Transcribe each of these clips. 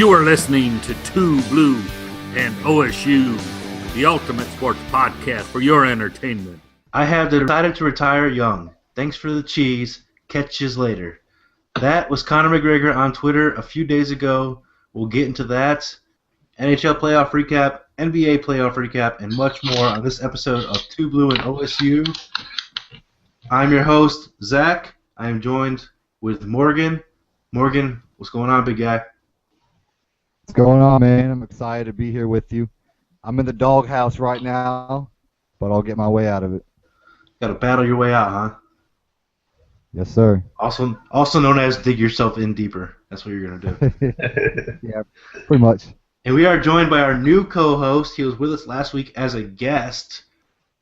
You are listening to 2Blue and OSU, the ultimate sports podcast for your entertainment. I have decided to retire young. Thanks for the cheese. Catch yous later. That was Conor McGregor on Twitter a few days ago. We'll get into that, NHL playoff recap, NBA playoff recap, and much more on this episode of 2Blue and OSU. I'm your host, Zach. I am joined with Morgan. Morgan, what's going on, big guy? What's going on, man? I'm excited to be here with you. I'm in the doghouse right now, but I'll get my way out of it. Got to battle your way out, huh? Yes, sir. Also known as dig yourself in deeper. That's what you're going to do. Yeah, pretty much. And we are joined by our new co-host. He was with us last week as a guest.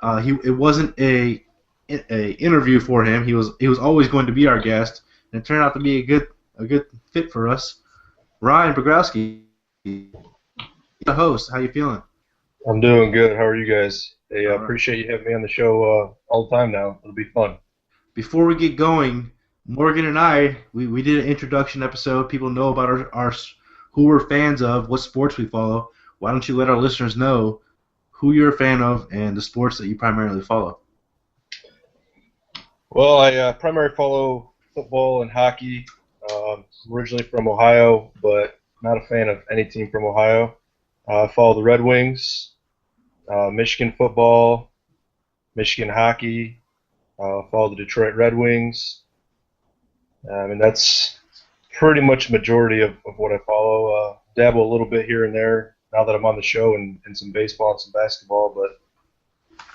It wasn't a interview for him. He was always going to be our guest, and it turned out to be a good fit for us. Ryan Bogrowski, the host. How you feeling? I'm doing good. How are you guys? Hey, I appreciate you having me on the show all the time now. It'll be fun. Before we get going, Morgan and I, we did an introduction episode. People know about our who we're fans of, what sports we follow. Why don't you let our listeners know who you're a fan of and the sports that you primarily follow? Well, I primarily follow football and hockey. I'm originally from Ohio, but not a fan of any team from Ohio. I follow the Red Wings, Michigan football, Michigan hockey. Follow the Detroit Red Wings. And that's pretty much the majority of what I follow. Dabble a little bit here and there now that I'm on the show and some baseball and some basketball, but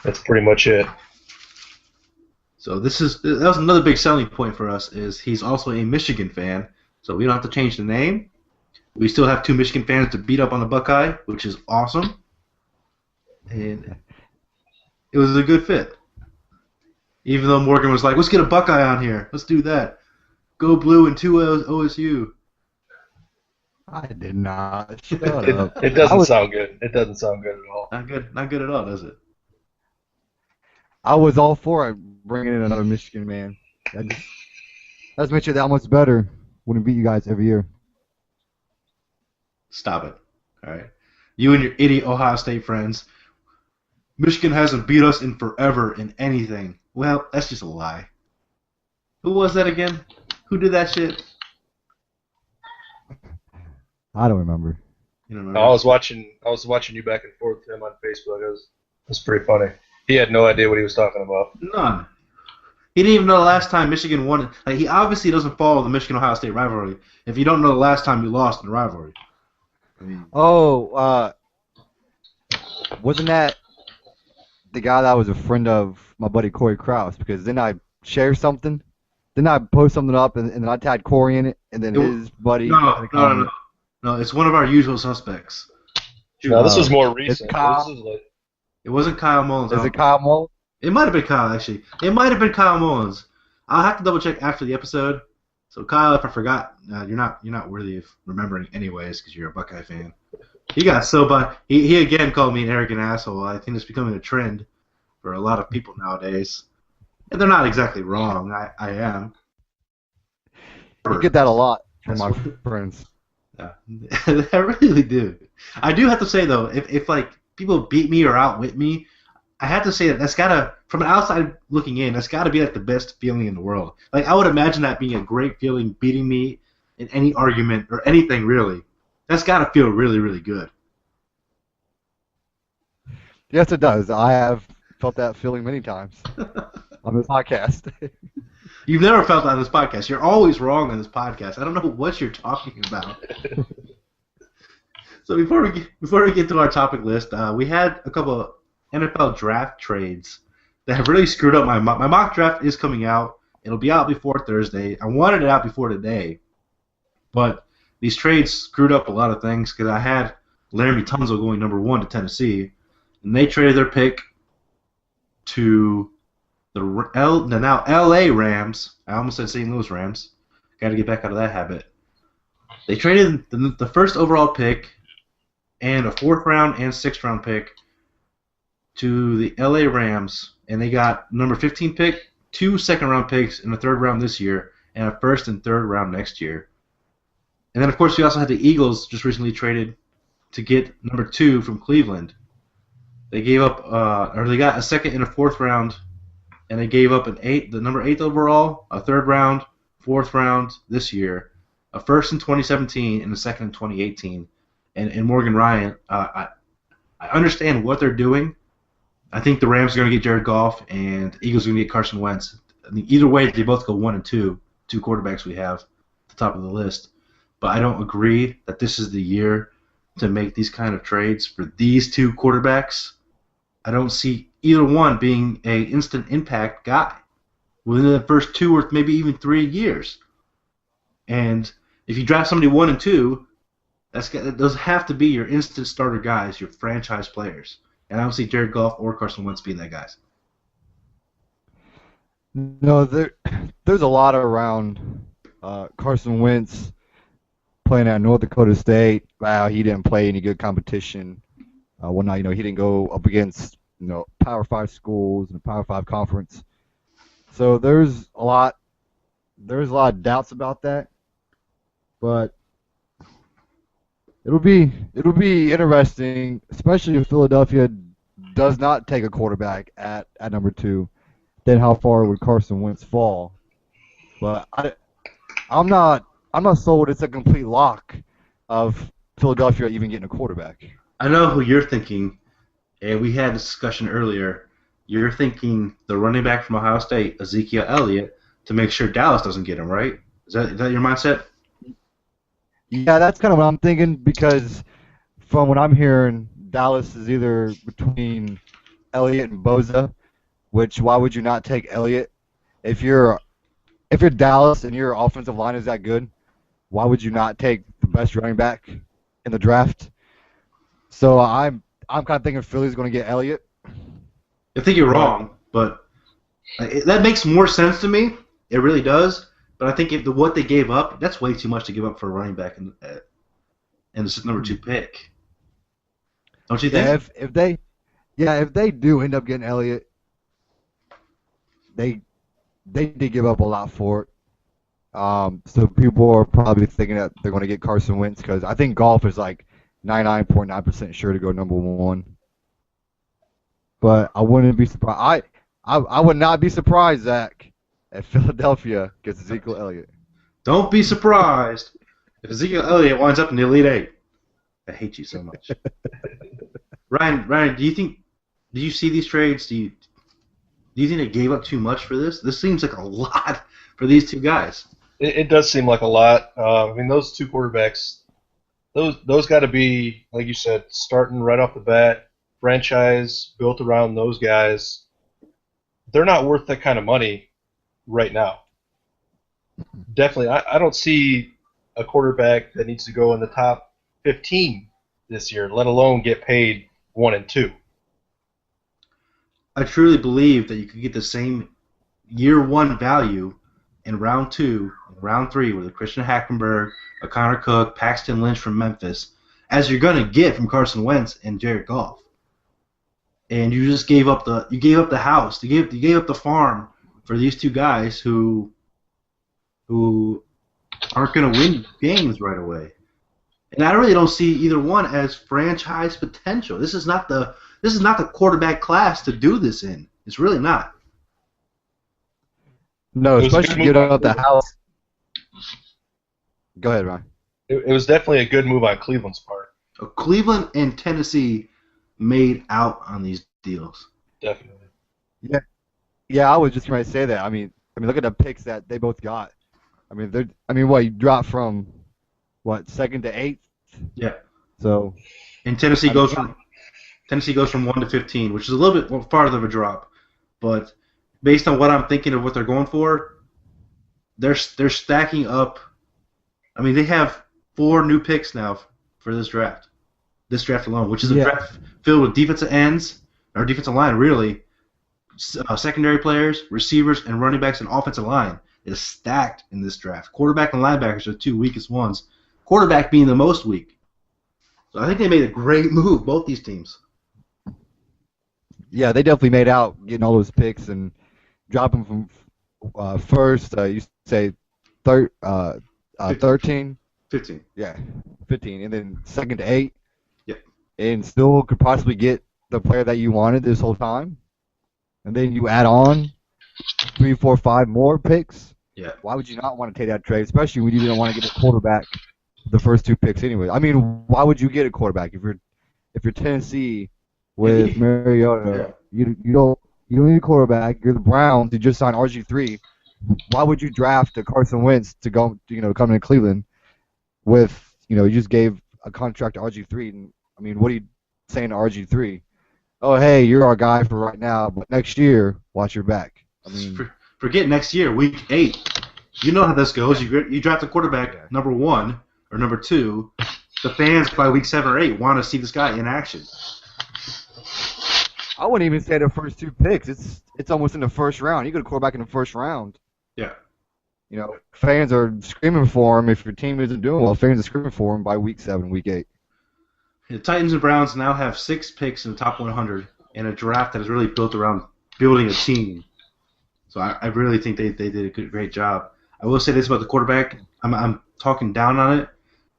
that's pretty much it. So that was another big selling point for us is he's also a Michigan fan, so we don't have to change the name. We still have two Michigan fans to beat up on the Buckeye, which is awesome. And it was a good fit. Even though Morgan was like, let's get a Buckeye on here. Let's do that. Go Blue and 2 OSU. I did not. Shut up. It doesn't sound good. It doesn't sound good at all. Not good at all, does it? I was all for it, bringing in another Michigan man. Let's make sure that much better when we beat you guys every year. Stop it. All right. You and your idiot Ohio State friends. Michigan hasn't beat us in forever in anything. Well, that's just a lie. Who was that again? Who did that shit? I don't remember. You don't remember? I was watching you back and forth with him on Facebook. It was pretty funny. He had no idea what he was talking about. None. He didn't even know the last time Michigan won. Like, he obviously doesn't follow the Michigan-Ohio State rivalry if you don't know the last time you lost in the rivalry. I mean, wasn't that the guy that was a friend of my buddy Corey Krause? Because then I share something, then I post something up, and then I tagged Corey in it, and then his buddy. No. It's one of our usual suspects. No, this was more recent. It wasn't Kyle Mullins. Is it Kyle Mullins? It might have been Kyle, actually. It might have been Kyle Mullins. I'll have to double check after the episode. So Kyle, if I forgot, you're not worthy of remembering anyways because you're a Buckeye fan. He got so bad. He again called me an arrogant asshole. I think it's becoming a trend for a lot of people nowadays. And they're not exactly wrong. I am. You get that a lot from my friends. Yeah, I really do. I do have to say though, if like people beat me or outwit me, I have to say that's gotta, from an outside looking in, that's gotta be like the best feeling in the world. Like I would imagine that being a great feeling, beating me in any argument or anything really. That's gotta feel really, really good. Yes, it does. I have felt that feeling many times on this podcast. You've never felt that on this podcast. You're always wrong on this podcast. I don't know what you're talking about. So before we get to our topic list, we had a couple of NFL draft trades that have really screwed up my mock draft is coming out. It'll be out before Thursday. I wanted it out before today, but these trades screwed up a lot of things because I had Laramie Tunsil going number 1 to Tennessee, and they traded their pick to the now L.A. Rams. I almost said St. Louis Rams. Got to get back out of that habit. They traded the first overall pick and a 4th round and 6th round pick to the L.A. Rams, and they got number 15 pick, 2 second round picks in the 3rd round this year, and a 1st and 3rd round next year. And then, of course, we also had the Eagles just recently traded to get number 2 from Cleveland. They gave up, or they got a second and a fourth round, and they gave up the number 8 overall, a third round, fourth round this year, a first in 2017, and a second in 2018. And Morgan Ryan, I understand what they're doing. I think the Rams are going to get Jared Goff, and the Eagles are going to get Carson Wentz. I mean, either way, they both go 1 and 2, two quarterbacks we have at the top of the list. But I don't agree that this is the year to make these kind of trades for these two quarterbacks. I don't see either one being a instant impact guy within the first 2 or maybe even 3 years. And if you draft somebody 1 and 2, those have to be your instant starter guys, your franchise players. And I don't see Jared Goff or Carson Wentz being that guys. No, there's a lot around Carson Wentz playing at North Dakota State. Wow, he didn't play any good competition. Whatnot, he didn't go up against Power 5 schools and a Power 5 conference. So there's a lot of doubts about that. But it'll be interesting, especially if Philadelphia does not take a quarterback at number 2. Then how far would Carson Wentz fall? But I'm not sold it's a complete lock of Philadelphia even getting a quarterback. I know who you're thinking, and we had this discussion earlier. You're thinking the running back from Ohio State, Ezekiel Elliott, to make sure Dallas doesn't get him, right? Is that your mindset? Yeah, that's kind of what I'm thinking, because from what I'm hearing, Dallas is either between Elliott and Boza, which why would you not take Elliott? If you're Dallas and your offensive line is that good, why would you not take the best running back in the draft? So I'm kind of thinking Philly's going to get Elliott. I think you're wrong, but that makes more sense to me. It really does. But I think what they gave up, that's way too much to give up for a running back in this number 2 pick. Don't you think? If they do end up getting Elliott, they did give up a lot for it. So people are probably thinking that they're going to get Carson Wentz, because I think Goff is like 99.9% sure to go number 1. But I wouldn't be surprised. I would not be surprised, Zach, if Philadelphia gets Ezekiel Elliott. Don't be surprised if Ezekiel Elliott winds up in the Elite 8. I hate you so much. Ryan, do you see these trades? Do you think they gave up too much for this? This seems like a lot for these two guys. It does seem like a lot. Those two quarterbacks, those got to be, like you said, starting right off the bat, franchise built around those guys. They're not worth that kind of money right now. Definitely, I don't see a quarterback that needs to go in the top 15 this year, let alone get paid 1 and 2. I truly believe that you could get the same year 1 value in round 2, and round 3 with a Christian Hackenberg, a Connor Cook, Paxton Lynch from Memphis, as you're going to get from Carson Wentz and Jared Goff. And you just gave up the house, you gave up the farm for these two guys who aren't going to win games right away. And I really don't see either one as franchise potential. This is not the quarterback class to do this in. It's really not. No, especially get out the house. Go ahead, Ryan. It was definitely a good move on Cleveland's part. Cleveland and Tennessee made out on these deals. Definitely. Yeah, I was just going to say that. I mean, look at the picks that they both got. You dropped from second to 8th? Yeah. So. And Tennessee goes from 1 to 15, which is a little bit farther of a drop, but based on what I'm thinking of what they're going for, they're stacking up. I mean, they have 4 new picks now for this draft. This draft alone, which is a draft filled with defensive ends, or defensive line, really, secondary players, receivers, and running backs and offensive line. It is stacked in this draft. Quarterback and linebackers are the 2 weakest ones. Quarterback being the most weak. So I think they made a great move, both these teams. Yeah, they definitely made out getting all those picks and dropping from first, you say 13, 15. Yeah, 15, and then second to 8. Yep. And still could possibly get the player that you wanted this whole time. And then you add on 3, 4, 5 more picks. Yeah. Why would you not want to take that trade, especially when you didn't want to get a quarterback the first 2 picks anyway? I mean, why would you get a quarterback if you're Tennessee with Mariota? Yeah. You don't need a quarterback. You're the Browns. You just signed RG3. Why would you draft a Carson Wentz to go come to Cleveland with you just gave a contract to RG3? And I mean, what are you saying to RG3? Oh, hey, you're our guy for right now, but next year, watch your back. I mean, forget next year, week 8. You know how this goes. You draft a quarterback number 1 or number 2. The fans by week 7 or 8 want to see this guy in action. I wouldn't even say the first 2 picks. It's almost in the first round. You get a quarterback in the first round. Yeah. Fans are screaming for him. If your team isn't doing well, fans are screaming for him by week 7, week 8. The Titans and Browns now have 6 picks in the top 100 in a draft that is really built around building a team. So I really think they did a great job. I will say this about the quarterback. I'm talking down on it,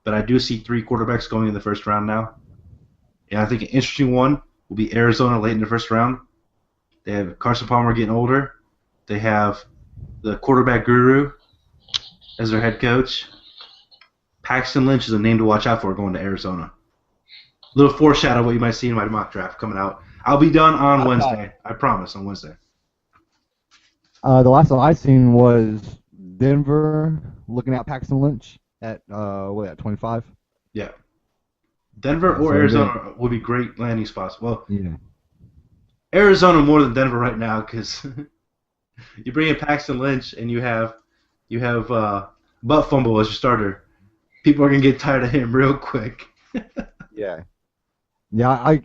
but I do see 3 quarterbacks going in the first round now. And I think an interesting one will be Arizona late in the first round. They have Carson Palmer getting older. They have the quarterback guru as their head coach. Paxton Lynch is a name to watch out for going to Arizona. A little foreshadow of what you might see in my mock draft coming out. I'll be done on Wednesday. I promise, on Wednesday. The last one I seen was Denver looking at Paxton Lynch at 25. Yeah. Denver or Arizona would be great landing spots. Well, yeah. Arizona more than Denver right now because you bring in Paxton Lynch and you have Butt Fumble as your starter. People are gonna get tired of him real quick. Yeah. Yeah, I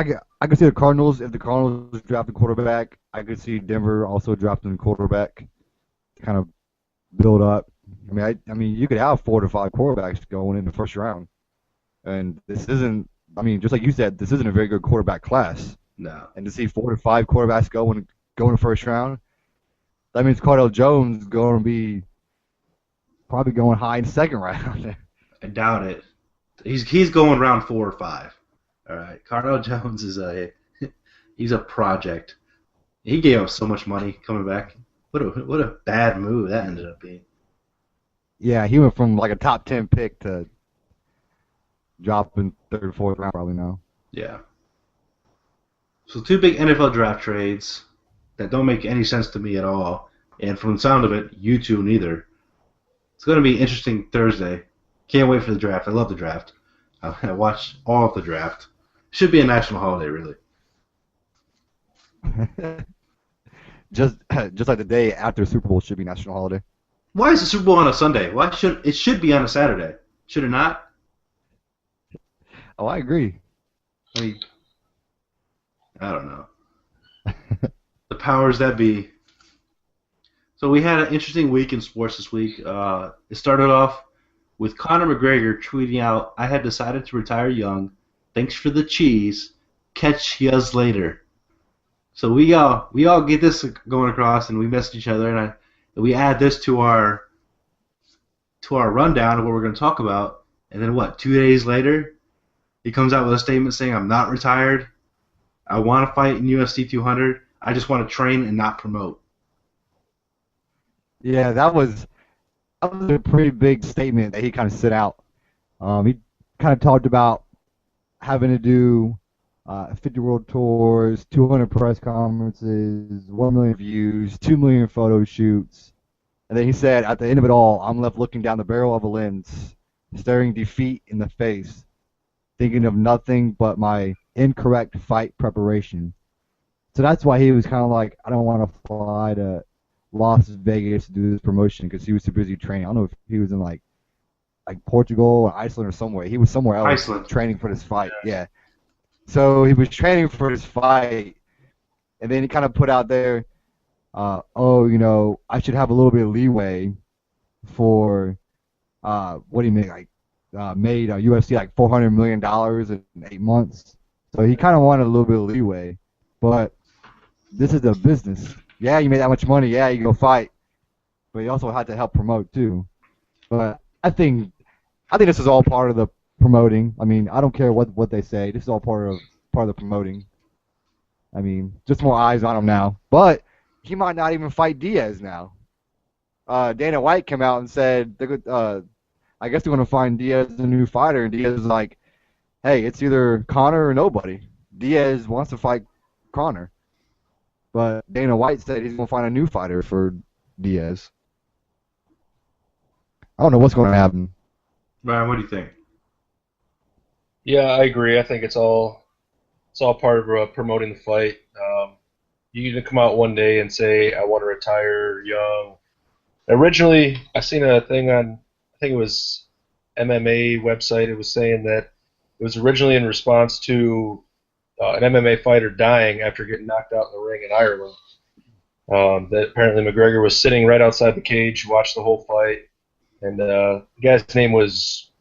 could see the Cardinals. If the Cardinals draft a quarterback, I could see Denver also drafting a quarterback to kind of build up. I mean, you could have 4 to 5 quarterbacks going in the first round, and this isn't. I mean, just like you said, this isn't a very good quarterback class. No. And to see 4 to 5 quarterbacks go in the first round, that means Cardell Jones is going to be probably going high in the second round. I doubt it. He's going round 4 or 5. All right, Cardell Jones is he's a project. He gave up so much money coming back. What a bad move that ended up being. Yeah, he went from like a top 10 pick to dropping 3rd, 4th round probably now. Yeah. So 2 big NFL draft trades that don't make any sense to me at all, and from the sound of it, you two neither. It's going to be an interesting Thursday. Can't wait for the draft. I love the draft. I watch all of the draft. Should be a national holiday, really. just like the day after Super Bowl should be national holiday. Why is the Super Bowl on a Sunday? It should be on a Saturday? Should it not? Oh, I agree. I mean, I don't know. The powers that be. So we had an interesting week in sports this week. It started off with Conor McGregor tweeting out, "I had decided to retire young. Thanks for the cheese. Catch yuz later." So we all get this going across, and we message each other, and we add this to our rundown of what we're going to talk about. And then 2 days later, he comes out with a statement saying, "I'm not retired. I want to fight in UFC 200. I just want to train and not promote." Yeah, that was a pretty big statement that he kind of set out. He kind of talked about having to do 50 world tours, 200 press conferences, 1 million views, 2 million photo shoots. And then he said, at the end of it all, I'm left looking down the barrel of a lens, staring defeat in the face, thinking of nothing but my incorrect fight preparation. So that's why he was kind of like, I don't want to fly to Las Vegas to do this promotion because he was too busy training. I don't know if he was in like Portugal or Iceland or somewhere. He was somewhere else Iceland. Training for this fight. Yeah. So he was training for this fight, and then he kind of put out there, I should have a little bit of leeway for what he made, made UFC like $400 million in 8 months. So he kind of wanted a little bit of leeway, but this is a business. Yeah, you made that much money. Yeah, you go fight, but you also had to help promote too. But I think this is all part of the promoting. I mean, I don't care what they say. This is all part of the promoting. I mean, just more eyes on him now. But he might not even fight Diaz now. Dana White came out and said, I guess they're going to find Diaz a new fighter. And Diaz is like, hey, it's either Conor or nobody. Diaz wants to fight Conor. But Dana White said he's going to find a new fighter for Diaz. I don't know what's going to happen. Ryan, what do you think? Yeah, I agree. I think it's all part of promoting the fight. You can come out one day and say, I want to retire young. Originally, I seen a thing on, I think it was MMA website. It was saying that it was originally in response to an MMA fighter dying after getting knocked out in the ring in Ireland. That apparently McGregor was sitting right outside the cage, watched the whole fight, and the guy's name was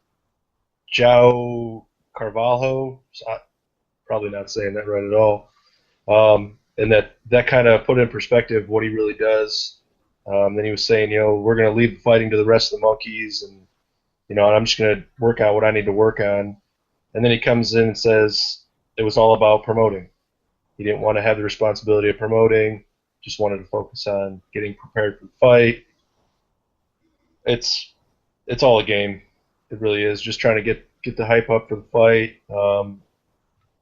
João Carvalho. Probably not saying that right at all. And that kind of put in perspective what he really does. Then he was saying, we're going to leave the fighting to the rest of the monkeys, and and I'm just going to work out what I need to work on. And then he comes in and says it was all about promoting. He didn't want to have the responsibility of promoting, just wanted to focus on getting prepared for the fight. It's all a game. It really is. Just trying to get the hype up for the fight.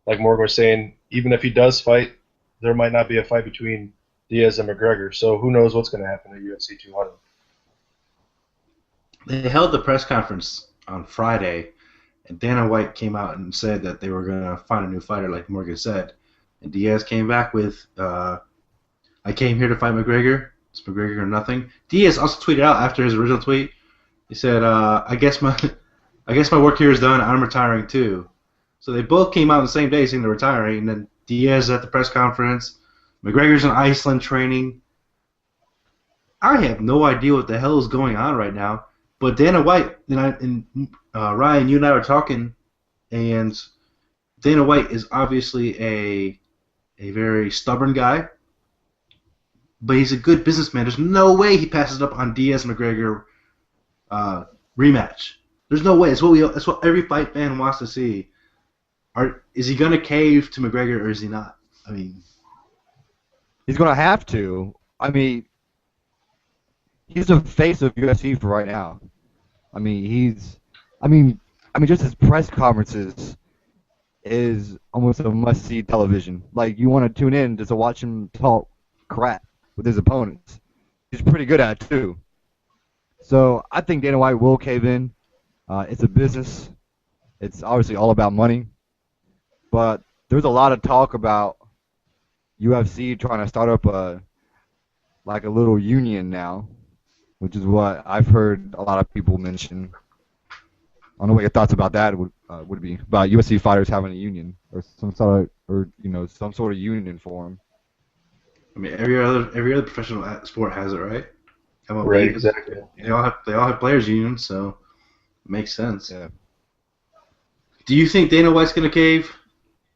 Like Morgan was saying, even if he does fight, there might not be a fight between Diaz and McGregor. So who knows what's going to happen at UFC 200. They held the press conference on Friday, and Dana White came out and said that they were going to find a new fighter, like Morgan said. And Diaz came back with, I came here to fight McGregor. It's McGregor or nothing. Diaz also tweeted out after his original tweet. He said, I guess my work here is done. I'm retiring too. So they both came out the same day saying they're retiring. And then Diaz at the press conference. McGregor's in Iceland training. I have no idea what the hell is going on right now. But Dana White and Ryan, you and I were talking, and Dana White is obviously a very stubborn guy, but he's a good businessman. There's no way he passes up on Diaz McGregor rematch. There's no way. It's what every fight fan wants to see. Is he gonna cave to McGregor or is he not? I mean, he's gonna have to. I mean, he's the face of UFC for right now. I mean, just his press conferences is almost a must-see television. Like, you want to tune in just to watch him talk crap with his opponents. He's pretty good at it, too. So, I think Dana White will cave in. It's a business. It's obviously all about money. But there's a lot of talk about UFC trying to start up a little union now, which is what I've heard a lot of people mention. I don't know what your thoughts about that would be, about UFC fighters having a union or some sort of union for them. I mean, every other professional sport has it, right? MLB, right, exactly. They all have players' unions, so it makes sense. Yeah. Do you think Dana White's gonna cave,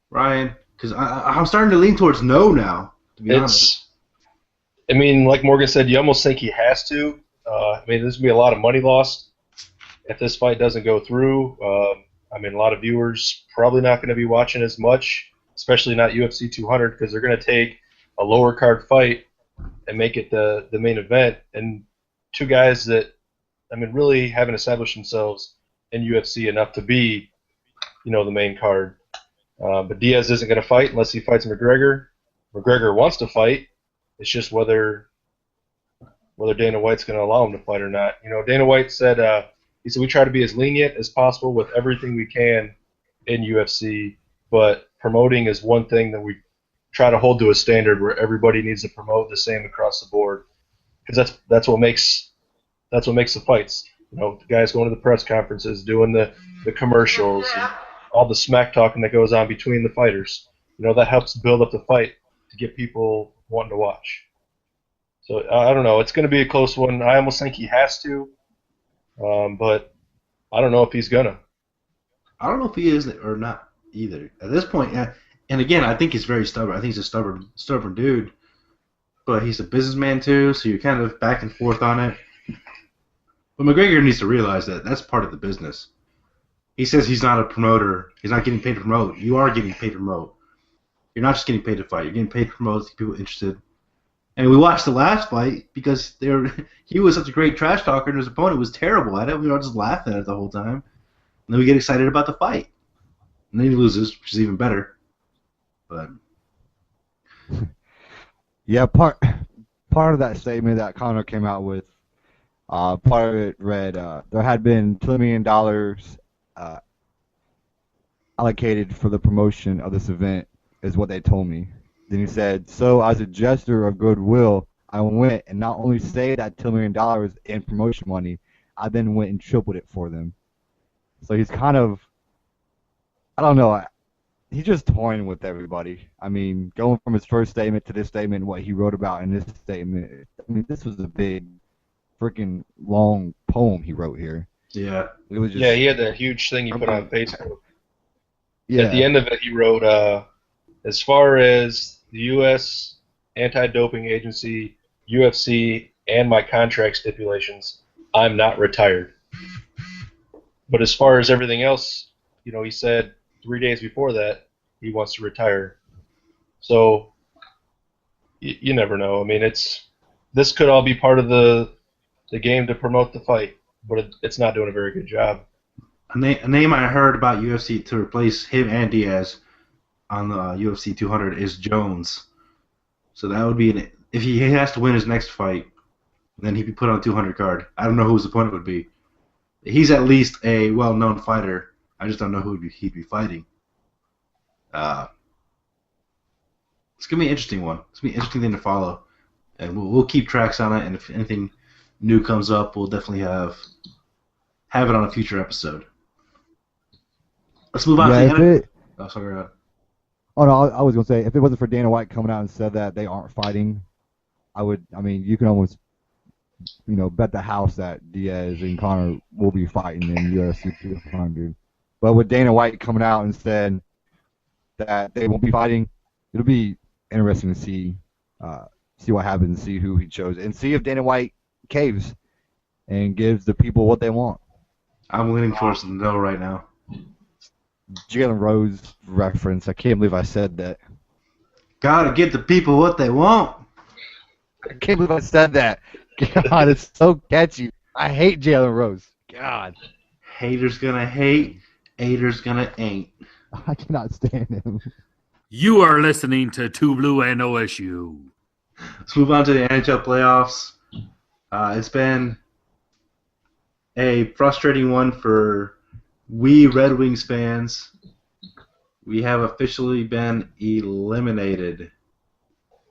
Ryan? Because I'm starting to lean towards no now. To be honest. I mean, like Morgan said, you almost think he has to. There's going to be a lot of money lost if this fight doesn't go through. A lot of viewers probably not going to be watching as much, especially not UFC 200, because they're going to take a lower card fight and make it the main event. And two guys that, really haven't established themselves in UFC enough to be, the main card. But Diaz isn't going to fight unless he fights McGregor. McGregor wants to fight. It's just whether Dana White's going to allow him to fight or not. Dana White said we try to be as lenient as possible with everything we can in UFC, but promoting is one thing that we try to hold to a standard where everybody needs to promote the same across the board, because that's what makes the fights. The guys going to the press conferences, doing the commercials, and all the smack talking that goes on between the fighters. That helps build up the fight to get people wanting to watch. So I don't know. It's going to be a close one. I almost think he has to, but I don't know if he's gonna. I don't know if he is or not either. At this point, and again, I think he's very stubborn. I think he's a stubborn dude, but he's a businessman too. So you're kind of back and forth on it. But McGregor needs to realize that that's part of the business. He says he's not a promoter. He's not getting paid to promote. You are getting paid to promote. You're not just getting paid to fight. You're getting paid to promote, to get people interested. And we watched the last fight because he was such a great trash talker and his opponent was terrible at it. We were all just laughing at it the whole time. And then we get excited about the fight. And then he loses, which is even better. But Yeah, part of that statement that Conor came out with, part of it read, there had been $2 million allocated for the promotion of this event, is what they told me. Then he said, so as a gesture of goodwill, I went and not only saved that $2 million in promotion money, I then went and tripled it for them. So he's kind of, I don't know, he's just toying with everybody. I mean, going from his first statement to this statement, what he wrote about in this statement, I mean, this was a big, freaking long poem he wrote here. yeah. It was just, Yeah, he had that huge thing he put on Facebook. yeah. At the end of it, he wrote, as far as the U.S. Anti-Doping Agency, UFC, and my contract stipulations, I'm not retired. But as far as everything else, you know, he said 3 days before that he wants to retire. So you never know. I mean, this could all be part of the game to promote the fight, but it's not doing a very good job. A name I heard about UFC to replace him and Diaz on the UFC 200 is Jones. So that would be if he has to win his next fight, then he'd be put on a 200 card. I don't know who his opponent would be. He's at least a well-known fighter. I just don't know who he'd be fighting. It's gonna be an interesting one. It's gonna be an interesting thing to follow, and we'll keep tracks on it. And if anything new comes up, we'll definitely have it on a future episode. Let's move on Yeah, to the Oh, sorry. Oh no, I was gonna say if it wasn't for Dana White coming out and said that they aren't fighting, I mean, you can almost, bet the house that Diaz and Conor will be fighting in UFC 200. But with Dana White coming out and said that they won't be fighting, it'll be interesting to see what happens, see who he chose, and see if Dana White caves and gives the people what they want. I'm leaning towards the no right now. Jalen Rose reference. I can't believe I said that. Gotta get the people what they want. I can't believe I said that. God, it's so catchy. I hate Jalen Rose. God. Haters gonna hate, haters gonna ain't. I cannot stand him. You are listening to 2Blue and OSU. Let's move on to the NHL playoffs. It's been a frustrating one for we Red Wings fans. We have officially been eliminated.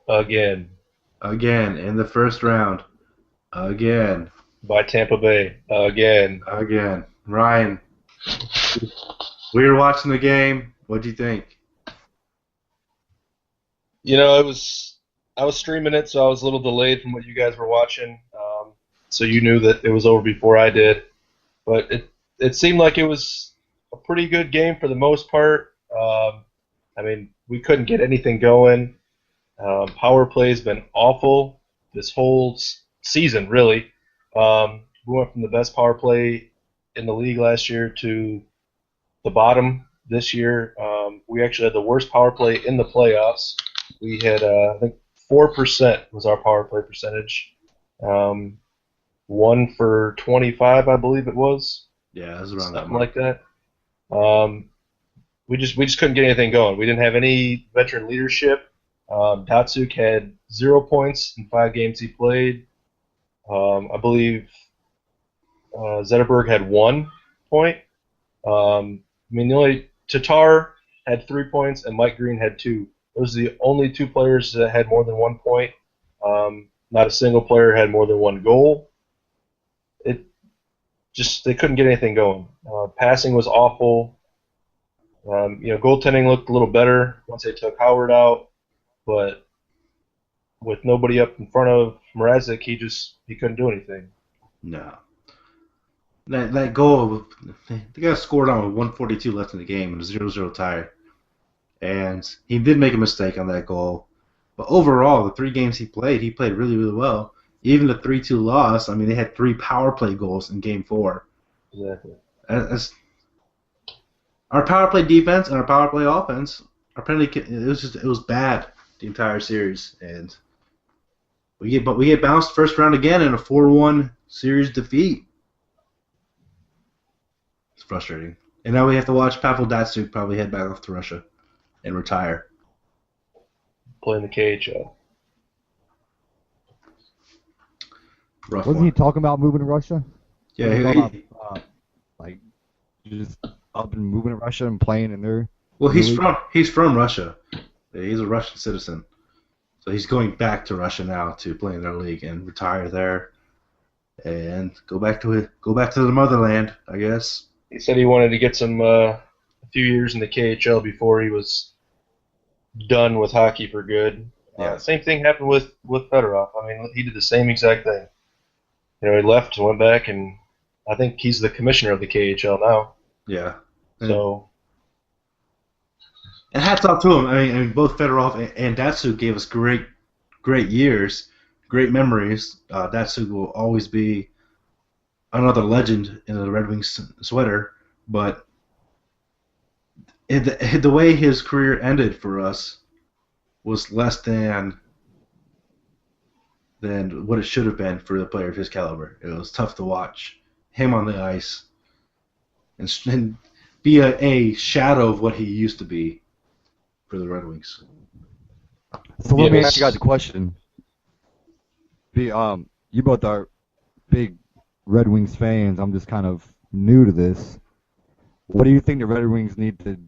Again. Again, in the first round. Again. By Tampa Bay. Again. Again. Ryan, we were watching the game. What do you think? You know, I was streaming it, so I was a little delayed from what you guys were watching. So you knew that it was over before I did. But it seemed like it was a pretty good game for the most part. I mean, we couldn't get anything going. Power play's been awful this whole season, really. We went from the best power play in the league last year to the bottom this year. We actually had the worst power play in the playoffs. We had, I think, 4% was our power play percentage. 1 for 25, I believe it was. Yeah, it was around Something like that. We just couldn't get anything going. We didn't have any veteran leadership. Datsuk had 0 points in 5 games he played. I believe Zetterberg had 1 point. I mean, the only Tatar had 3 points and Mike Green had 2. Those are the only 2 players that had more than 1 point. Not a single player had more than 1 goal. They couldn't get anything going. Passing was awful. Goaltending looked a little better once they took Howard out, but with nobody up in front of Mrazek, he couldn't do anything. No. That goal, the guy scored on with 1:42 left in the game and a 0-0 tie. And he did make a mistake on that goal. But overall, the 3 games he played really, really well. even the 3-2 loss, I mean, they had 3 power play goals in Game 4. Exactly. Our power play defense and our power play offense, it was bad the entire series, and we get bounced first round again in a 4-1 series defeat. It's frustrating. And now we have to watch Pavel Datsyuk probably head back off to Russia and retire. Playing the KHL. Rough Wasn't one. he talking about moving to Russia? Yeah, Wasn't he he, talking about, like just up and moving to Russia and playing in there. well, he's from Russia. He's a Russian citizen, so he's going back to Russia now to play in their league and retire there, and go back to the motherland, I guess. He said he wanted to get some a few years in the KHL before he was done with hockey for good. Yeah. Same thing happened with Fedorov. I mean, he did the same exact thing. You know, he left and went back, and I think he's the commissioner of the KHL now. Yeah. So. And hats off to him. I mean both Fedorov and Datsyuk gave us great years, great memories. Datsyuk will always be another legend in the Red Wings sweater, but the way his career ended for us was less than what it should have been for a player of his caliber. It was tough to watch him on the ice and be a shadow of what he used to be for the Red Wings. So let me Yes. ask you guys a question. You both are big Red Wings fans. I'm just kind of new to this. What do you think the Red Wings need to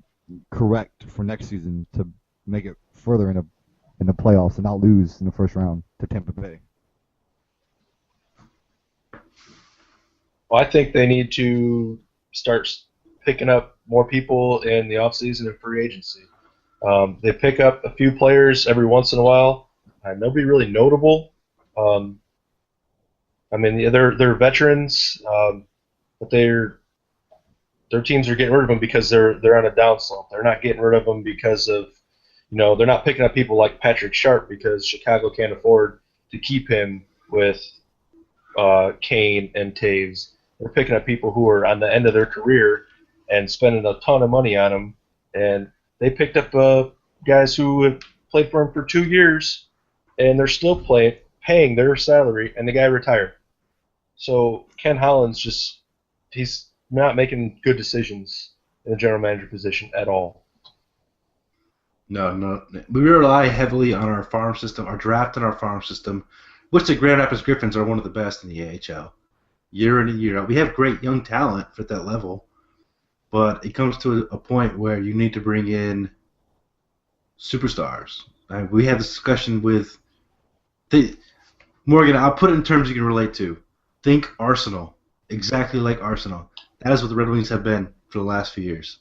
correct for next season to make it further in the playoffs and not lose in the first round to Tampa Bay? Well, I think they need to start picking up more people in the offseason and free agency. They pick up a few players every once in a while. Nobody really notable. I mean, they're veterans, but their teams are getting rid of them because they're on a downslope. They're not getting rid of them because of, they're not picking up people like Patrick Sharp because Chicago can't afford to keep him with Kane and Taves. They're picking up people who are on the end of their career and spending a ton of money on them. And they picked up guys who have played for him for 2 years, and they're still paying their salary, and the guy retired. So Ken Holland's he's not making good decisions in the general manager position at all. No. We rely heavily on our farm system, our draft and our farm system, which the Grand Rapids Griffins are one of the best in the AHL. Year in and year out. We have great young talent at that level, but it comes to a point where you need to bring in superstars. We had this discussion with Morgan. I'll put it in terms you can relate to. Think Arsenal, exactly like Arsenal. That is what the Red Wings have been for the last few years.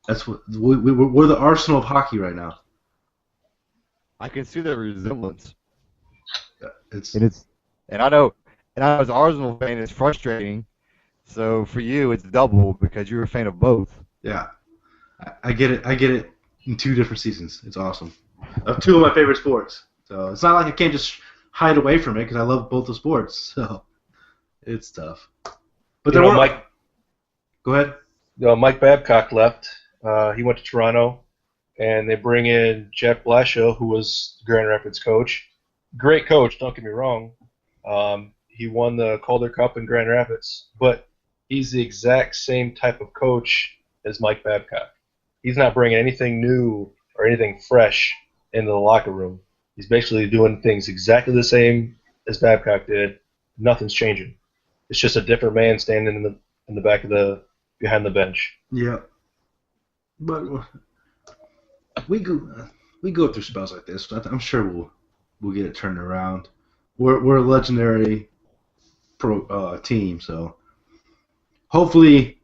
That's what we're the Arsenal of hockey right now. I can see the resemblance. It's And I know as an Arsenal fan, it's frustrating. So for you, it's double because you're a fan of both. yeah. I get it in 2 different seasons. It's awesome. Of 2 of my favorite sports. So it's not like I can't just hide away from it because I love both the sports. So it's tough. But Mike. Go ahead. Mike Babcock left. He went to Toronto, and they bring in Jack Blashill, who was the Grand Rapids coach. Great coach, don't get me wrong. He won the Calder Cup in Grand Rapids, but he's the exact same type of coach as Mike Babcock. He's not bringing anything new or anything fresh into the locker room. He's basically doing things exactly the same as Babcock did. Nothing's changing. It's just a different man standing in the back of behind the bench. Yeah. But we go through spells like this. I'm sure we'll get it turned around. We're a legendary team, so hopefully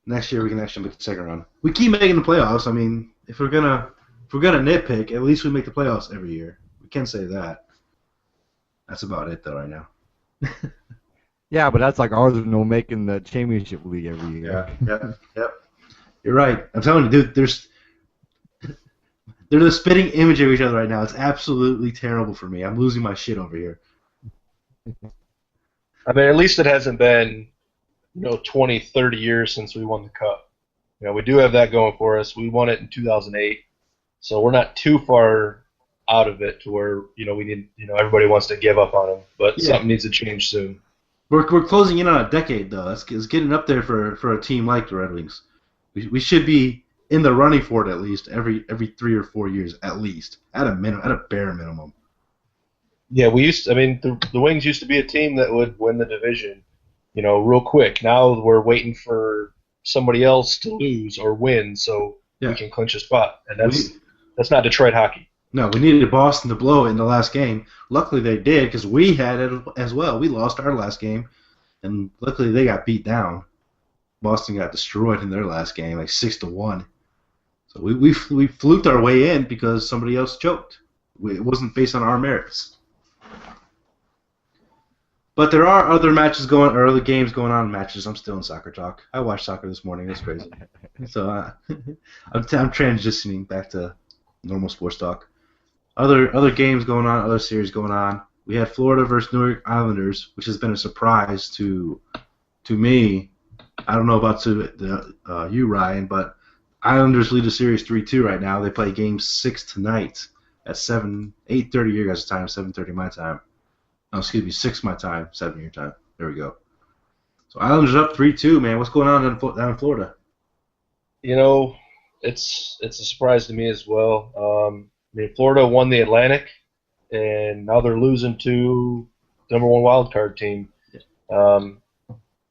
next year we can actually make the second round. We keep making the playoffs. I mean, if we're gonna nitpick, at least we make the playoffs every year. We can say that. That's about it, though, right now. Yeah, but that's like Arsenal making the championship league every year. Yeah. You're right. I'm telling you, dude. They're the spitting image of each other right now. It's absolutely terrible for me. I'm losing my shit over here. I mean, at least it hasn't been 20, 30 years since we won the cup. We do have that going for us. We won it in 2008, so we're not too far out of it to where we need everybody wants to give up on them. But Yeah. something needs to change soon. We're closing in on a decade though. It's getting up there for a team like the Red Wings. We should be in the running for it at least every 3 or 4 years at least at a bare minimum. Yeah, we used. I mean, the Wings used to be a team that would win the division, real quick. Now we're waiting for somebody else to lose or win so Yeah. we can clinch a spot, and We- that's not Detroit hockey. No, we needed Boston to blow it in the last game. Luckily they did because we had it as well. We lost our last game, and luckily they got beat down. Boston got destroyed in their last game, like 6-1. So we fluked our way in because somebody else choked. It wasn't based on our merits. But there are other matches going, or other games going on. Matches. I'm still in soccer talk. I watched soccer this morning. It's crazy. So I'm transitioning back to normal sports talk. Other games going on, other series going on. We had Florida versus New York Islanders, which has been a surprise to me. I don't know about you, Ryan, but Islanders lead the series 3-2 right now. They play Game 6 tonight at 8:30 your guys' time, 7:30 my time. Oh, excuse me, 6 my time, 7 your time. There we go. So Islanders up 3-2, man. What's going on down in Florida? It's a surprise to me as well. I mean, Florida won the Atlantic, and now they're losing to the number one wild card team.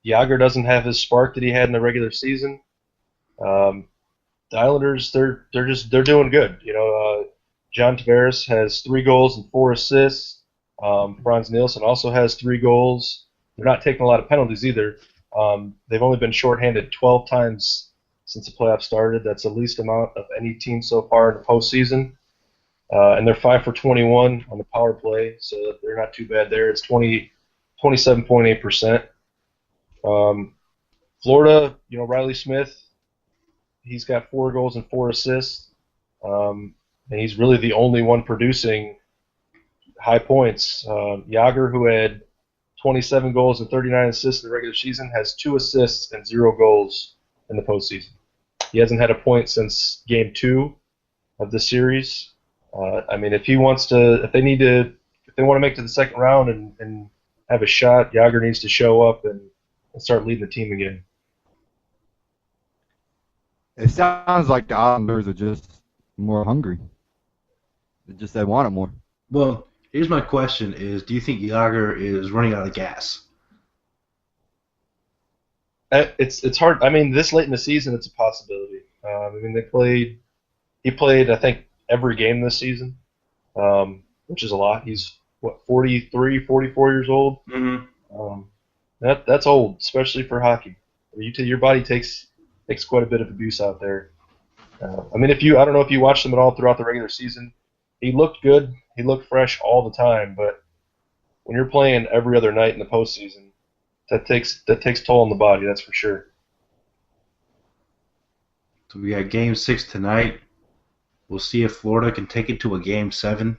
Yager doesn't have his spark that he had in the regular season. The Islanders, they're doing good. John Tavares has 3 goals and 4 assists. Franz Nielsen also has 3 goals. They're not taking a lot of penalties either. They've only been shorthanded 12 times since the playoffs started. That's the least amount of any team so far in the postseason. And they're 5 for 21 on the power play, so they're not too bad there. It's 27.8%. Florida, Riley Smith, he's got 4 goals and 4 assists, and he's really the only one producing high points. Yager, who had 27 goals and 39 assists in the regular season, has 2 assists and 0 goals in the postseason. He hasn't had a point since Game 2 of the series. I mean, if they want to make it to the second round and have a shot, Yager needs to show up and start leading the team again. It sounds like the Islanders are just more hungry. They want it more. Well, here's my question: do you think Yager is running out of gas? It's hard. I mean, this late in the season, it's a possibility. I mean, he played, I think, every game this season, which is a lot. He's 43, 44 years old. Mm-hmm. That's old, especially for hockey. Your body takes quite a bit of abuse out there. I mean, I don't know if you watched him at all throughout the regular season. He looked good. He looked fresh all the time. But when you're playing every other night in the postseason, that takes toll on the body. That's for sure. So we got Game 6 tonight. We'll see if Florida can take it to a Game 7.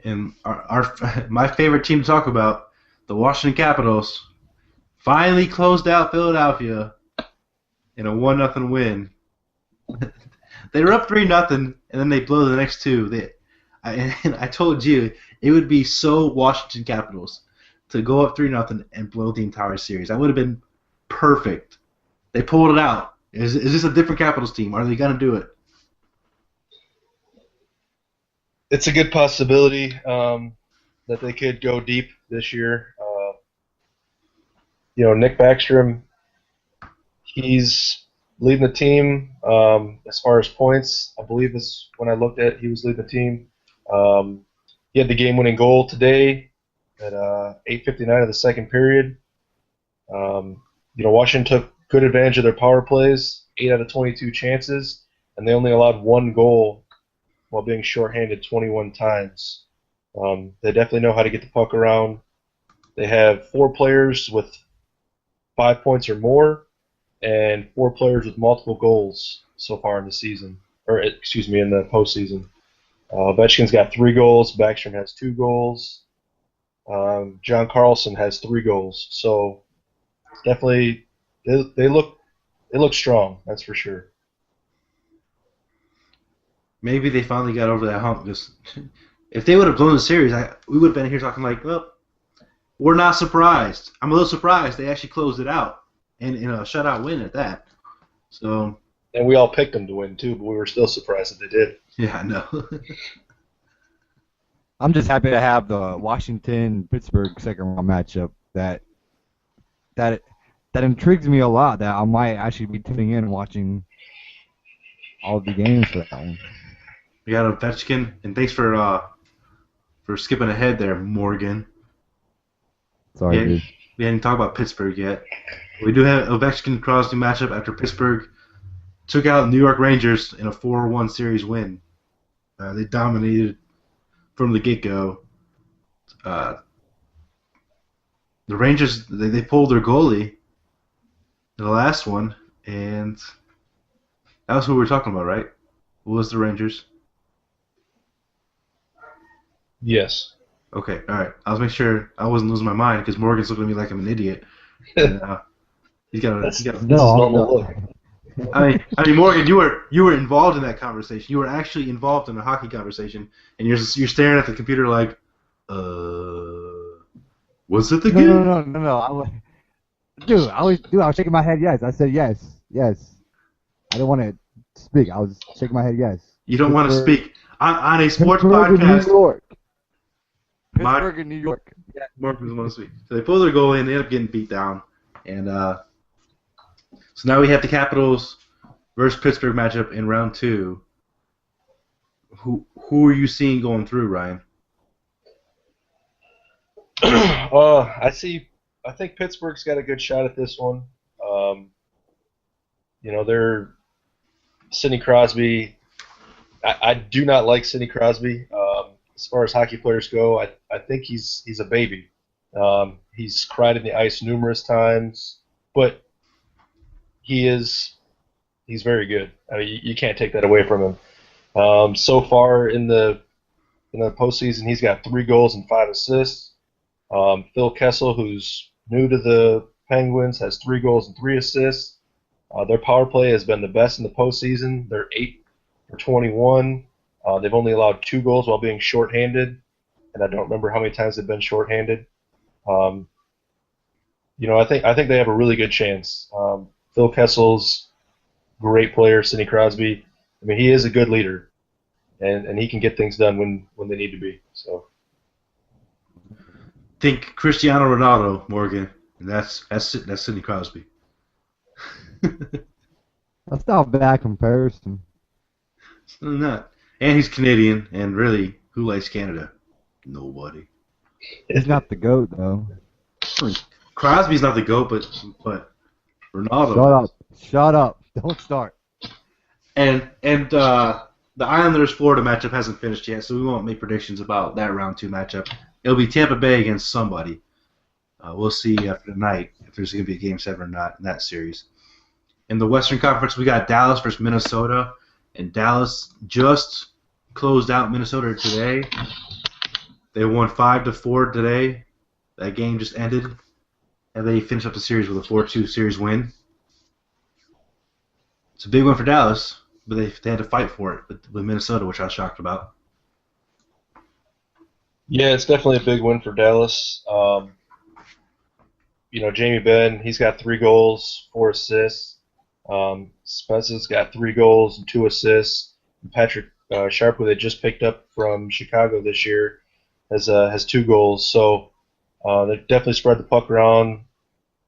And my favorite team to talk about, the Washington Capitals, finally closed out Philadelphia in a 1-0 win. They were up 3-0, and then they blow the next 2. I told you it would be so Washington Capitals to go up 3-0 and blow the entire series. That would have been perfect. They pulled it out. Is this a different Capitals team? Are they going to do it? It's a good possibility that they could go deep this year. Nick Backstrom, he's leading the team as far as points. I believe this when I looked at it, he was leading the team. He had the game-winning goal today at 8:59 of the second period. Washington took good advantage of their power plays, 8 out of 22 chances, and they only allowed 1 goal while being shorthanded 21 times. They definitely know how to get the puck around. They have 4 players with 5 points or more, and 4 players with multiple goals so far in the season, in the postseason. Ovechkin's got 3 goals. Backstrom has 2 goals. John Carlson has 3 goals. So definitely, they look strong. That's for sure. Maybe they finally got over that hump. Because if they would have blown the series, we would have been here talking like, well, we're not surprised. I'm a little surprised they actually closed it out and in a shutout win at that. So. And we all picked them to win too, but we were still surprised that they did. Yeah, I know. I'm just happy to have the Washington-Pittsburgh second-round matchup. That intrigues me a lot. That I might actually be tuning in and watching all of the games for that one. We got Ovechkin, and thanks for skipping ahead there, Morgan. Sorry, dude. We hadn't talked about Pittsburgh yet. We do have Ovechkin-Crosby matchup after Pittsburgh took out New York Rangers in a 4-1 series win. They dominated from the get-go. The Rangers, they pulled their goalie in the last one, and that was who we were talking about, right? What was the Rangers? Yes. Okay, all right. I was making sure I wasn't losing my mind because Morgan's looking at me like I'm an idiot. And, he's got No. I mean, Morgan, you were involved in that conversation. You were actually involved in a hockey conversation, and you're staring at the computer like, was it the game? No. I was shaking my head yes. I said yes. I didn't want to speak. I was shaking my head yes. You don't want to speak on a sports Pittsburgh podcast. New York. Pittsburgh and New York. Yeah, Morgan doesn't want to speak. So they pull their goalie and they end up getting beat down, and so now we have the Capitals versus Pittsburgh matchup in round 2. Who are you seeing going through, Ryan? I think Pittsburgh's got a good shot at this one. They're Sidney Crosby. I do not like Sidney Crosby. As far as hockey players go, I think he's a baby. He's cried in the ice numerous times, but he's very good. I mean, you can't take that away from him. So far in the postseason, he's got 3 goals and 5 assists. Phil Kessel, who's new to the Penguins, has 3 goals and 3 assists. Their power play has been the best in the postseason. They're 8 for 21. They've only allowed 2 goals while being shorthanded, and I don't remember how many times they've been shorthanded. I think they have a really good chance. Phil Kessel's great player. Sidney Crosby, I mean, he is a good leader, and he can get things done when they need to be. So, think Cristiano Ronaldo, Morgan, and that's Sidney Crosby. That's not a bad comparison. It's not. And he's Canadian, and really, who likes Canada? Nobody. He's not the GOAT, though. Crosby's not the GOAT, but Ronaldo. Shut up. Don't start. And the Islanders-Florida matchup hasn't finished yet, so we won't make predictions about that round 2 matchup. It'll be Tampa Bay against somebody. We'll see after tonight if there's going to be a Game 7 or not in that series. In the Western Conference, we got Dallas versus Minnesota, and Dallas just closed out Minnesota today. They won 5-4 today. That game just ended, and they finished up the series with a 4-2 series win. It's a big win for Dallas, but they had to fight for it with Minnesota, which I was shocked about. Yeah, it's definitely a big win for Dallas. Jamie Benn, he's got 3 goals, 4 assists. Spence's got 3 goals and 2 assists. And Patrick Sharp, who they just picked up from Chicago this year, has 2 goals. So they definitely spread the puck around.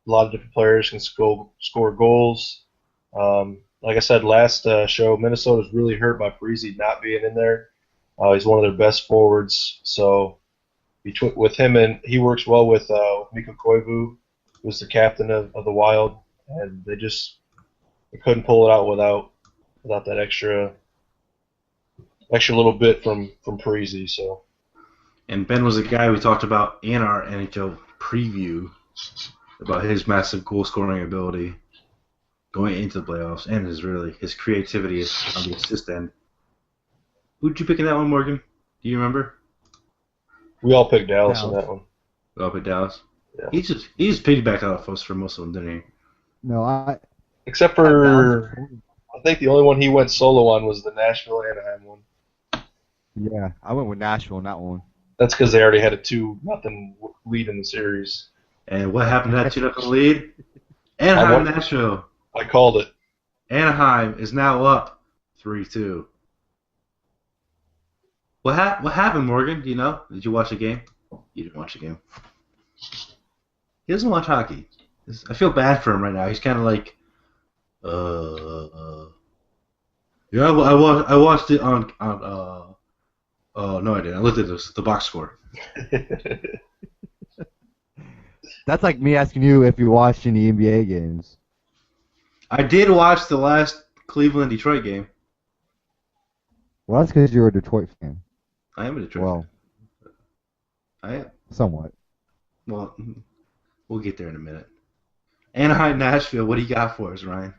A lot of different players can score goals. Like I said last show, Minnesota's really hurt by Parise not being in there. He's one of their best forwards. So with him, and he works well with Mikko Koivu, who's the captain of the Wild, and they couldn't pull it out without that extra little bit from Parise. So. And Ben was a guy we talked about in our NHL preview about his massive goal scoring ability going into the playoffs, and his creativity on the assist end. Who'd you pick in that one, Morgan? Do you remember? We all picked Dallas in that one. Up at Dallas. Yeah. He just piggybacked off us for most of them, didn't he? No, Except for, I think the only one he went solo on was the Nashville-Anaheim one. Yeah, I went with Nashville on that one. That's because they already had a 2-0 lead in the series. And what happened to that 2-0 lead? Anaheim, Nashville. I called it. Anaheim is now up 3-2. What happened, Morgan? Do you know? Did you watch the game? You didn't watch the game. He doesn't watch hockey. I feel bad for him right now. He's kind of like, yeah, I watched it on no, I didn't. I looked at the box score. That's like me asking you if you watched any NBA games. I did watch the last Cleveland-Detroit game. Well, that's because you're a Detroit fan. I am a Detroit Well, fan. I am. somewhat. Well, we'll get there in a minute. Anaheim, Nashville, what do you got for us, Ryan?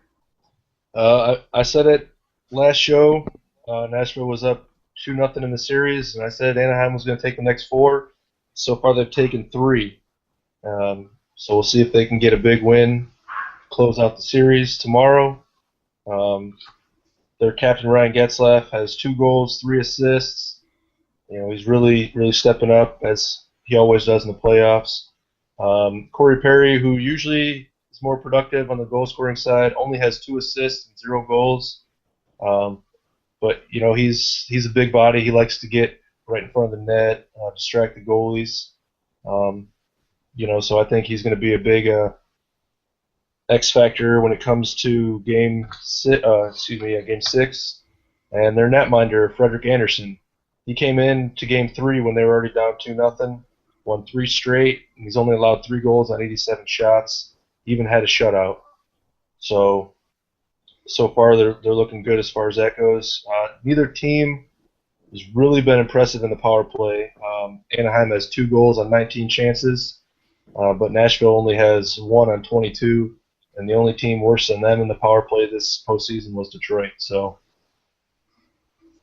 I said it last show. Nashville was up 2-0 in the series, and I said Anaheim was going to take the next 4. So far, they've taken 3. So we'll see if they can get a big win, close out the series tomorrow. Their captain Ryan Getzlaf has 2 goals, 3 assists. You know, he's really, really stepping up as he always does in the playoffs. Corey Perry, who usually is more productive on the goal scoring side, only has 2 assists and 0 goals. But you know, he's a big body. He likes to get right in front of the net, distract the goalies. You know, so I think he's going to be a big X factor when it comes to game 6. And their netminder, Frederick Anderson, he came in to game 3 when they were already down 2-0, won 3 straight, and he's only allowed 3 goals on 87 shots. He even had a shutout. So far they're looking good as far as that goes. Neither team has really been impressive in the power play. Anaheim has 2 goals on 19 chances, but Nashville only has 1 on 22, and the only team worse than them in the power play this postseason was Detroit. So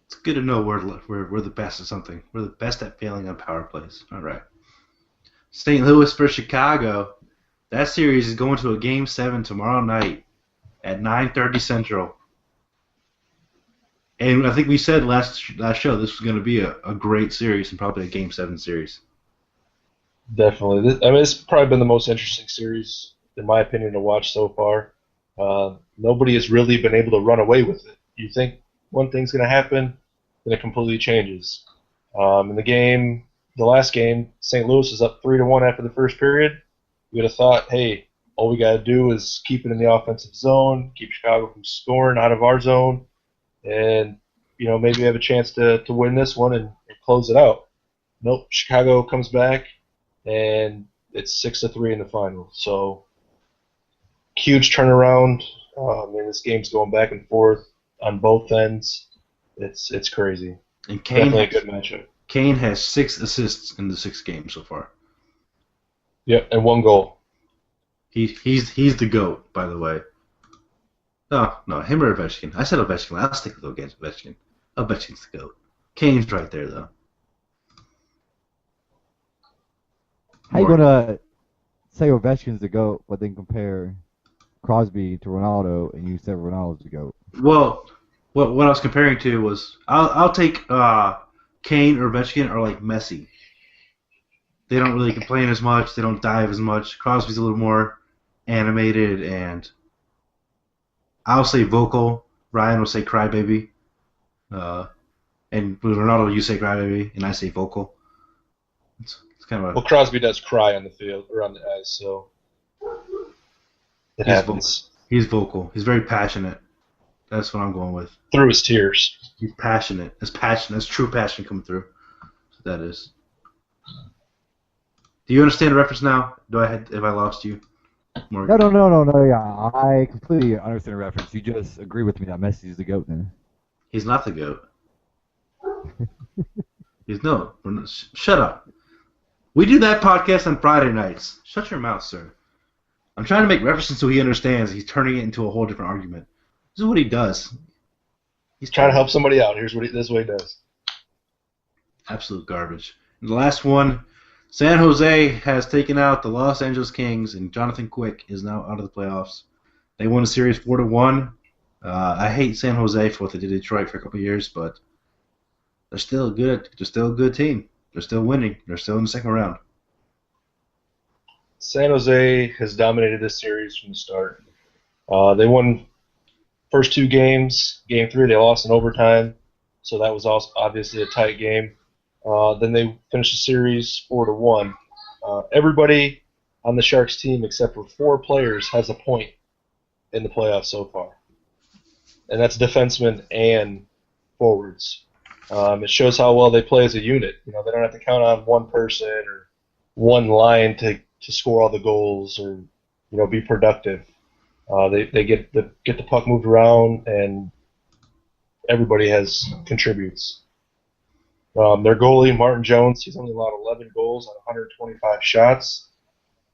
it's good to know we're the best at something. We're the best at failing on power plays. All right. St. Louis versus Chicago. That series is going to a Game 7 tomorrow night at 9:30 Central. And I think we said last show this was going to be a great series and probably a Game 7 series. Definitely. I mean, it's probably been the most interesting series, in my opinion, to watch so far. Nobody has really been able to run away with it. You think one thing's going to happen, then it completely changes. In the last game, St. Louis is up 3-1 after the first period. You would have thought, hey, all we got to do is keep it in the offensive zone, keep Chicago from scoring out of our zone, and you know, maybe have a chance to win this one and close it out. Nope, Chicago comes back, and it's 6-3 in the final. So huge turnaround. And this game's going back and forth on both ends. It's crazy. And Kane Definitely a good matchup. Kane has 6 assists in the 6 games so far. Yep, and 1 goal. He's the GOAT, by the way. No, him or Ovechkin. I said Ovechkin. I'll stick with Ovechkin. Ovechkin's the GOAT. Kane's right there, though. How you gonna say Ovechkin's the GOAT, but then compare Crosby to Ronaldo, and you said Ronaldo's the GOAT? Well, what I was comparing to was I'll take Kane or Ovechkin or like Messi. They don't really complain as much. They don't dive as much. Crosby's a little more animated, and I'll say vocal. Ryan will say crybaby. And with Ronaldo, you say crybaby, and I say vocal. It's kind of Well, Crosby does cry on the field or on the ice, so it happens. He's vocal. He's very passionate. That's what I'm going with. Through his tears. He's passionate. That's true passion coming through. So that is. Do you understand the reference now? Have I lost you? Morgan? No. Yeah, I completely understand the reference. You just agree with me that Messi's the GOAT then. He's not the GOAT. Shut up. We do that podcast on Friday nights. Shut your mouth, sir. I'm trying to make references so he understands. He's turning it into a whole different argument. This is what he does. He's trying to help somebody out. This is what he does. Absolute garbage. And the last one, San Jose has taken out the Los Angeles Kings, and Jonathan Quick is now out of the playoffs. They won the series 4-1. I hate San Jose for what they did to Detroit for a couple of years, but they're still good. They're still a good team. They're still winning. They're still in the second round. San Jose has dominated this series from the start. They won first two games. Game 3 they lost in overtime, so that was also obviously a tight game. Then they finished the series 4-1. Everybody on the Sharks team except for 4 players has a point in the playoffs so far, and that's defensemen and forwards. It shows how well they play as a unit. You know, they don't have to count on one person or one line to score all the goals or be productive. They get the puck moved around, and everybody contributes. Their goalie, Martin Jones, he's only allowed 11 goals on 125 shots,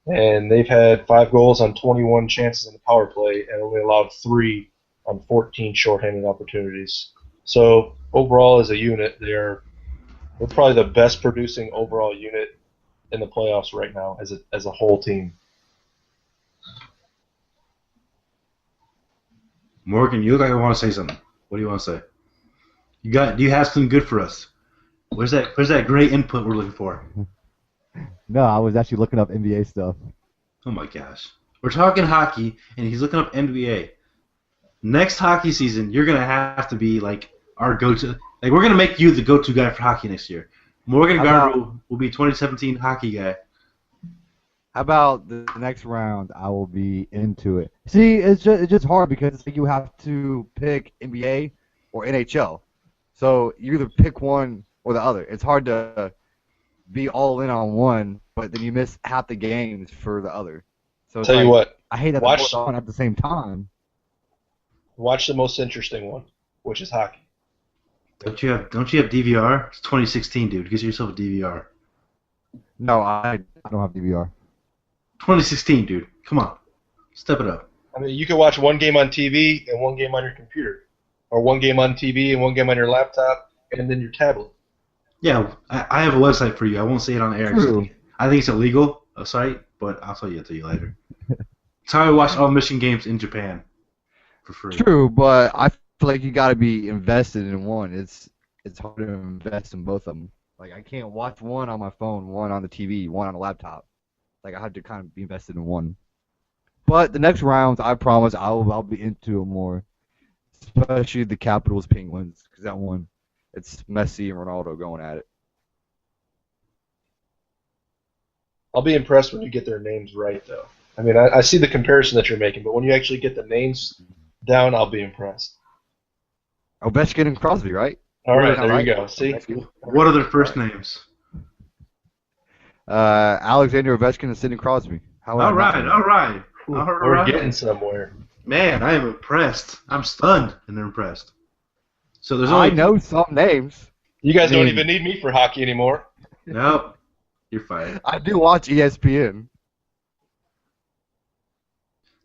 and they've had 5 goals on 21 chances in the power play and only allowed 3 on 14 shorthanded opportunities. So overall, as a unit, they're probably the best producing overall unit in the playoffs right now as a whole team. Morgan, you look like you want to say something. What do you want to say? Do you have something good for us? Where's that great input we're looking for? No, I was actually looking up NBA stuff. Oh my gosh. We're talking hockey, and he's looking up NBA. Next hockey season, you're going to have to be like our go-to. Like, we're going to make you the go-to guy for hockey next year. Morgan Gardner will be 2017 hockey guy. How about the next round? I will be into it. See, it's just hard because it's like you have to pick NBA or NHL. So you either pick one or the other. It's hard to be all in on one, but then you miss half the games for the other. So Tell you what, I hate that they're both on at the same time. Watch the most interesting one, which is hockey. Don't you have DVR? It's 2016, dude. Get yourself a DVR. No, I don't have DVR. 2016, dude. Come on. Step it up. I mean, you can watch one game on TV and one game on your computer, or one game on TV and one game on your laptop, and then your tablet. Yeah, I have a website for you. I won't say it on air. True. I think it's illegal, a site, but I'll tell you later. It's how I watch all Michigan games in Japan for free. True, but I feel like you got to be invested in one. It's hard to invest in both of them. Like, I can't watch one on my phone, one on the TV, one on the laptop. Like, I have to kind of be invested in one. But the next rounds, I promise I'll be into it more. Especially the Capitals Penguins, because that one, it's Messi and Ronaldo going at it. I'll be impressed when you get their names right, though. I mean, I see the comparison that you're making, but when you actually get the names down, I'll be impressed. Ovechkin and Crosby, right? All right, there you go. See? What are their first names? Alexander Ovechkin and Sidney Crosby. All right. We're getting somewhere. Man, I am impressed. I'm stunned and impressed. So there's I know some names. You guys don't even need me for hockey anymore. Nope. You're fired. I do watch ESPN.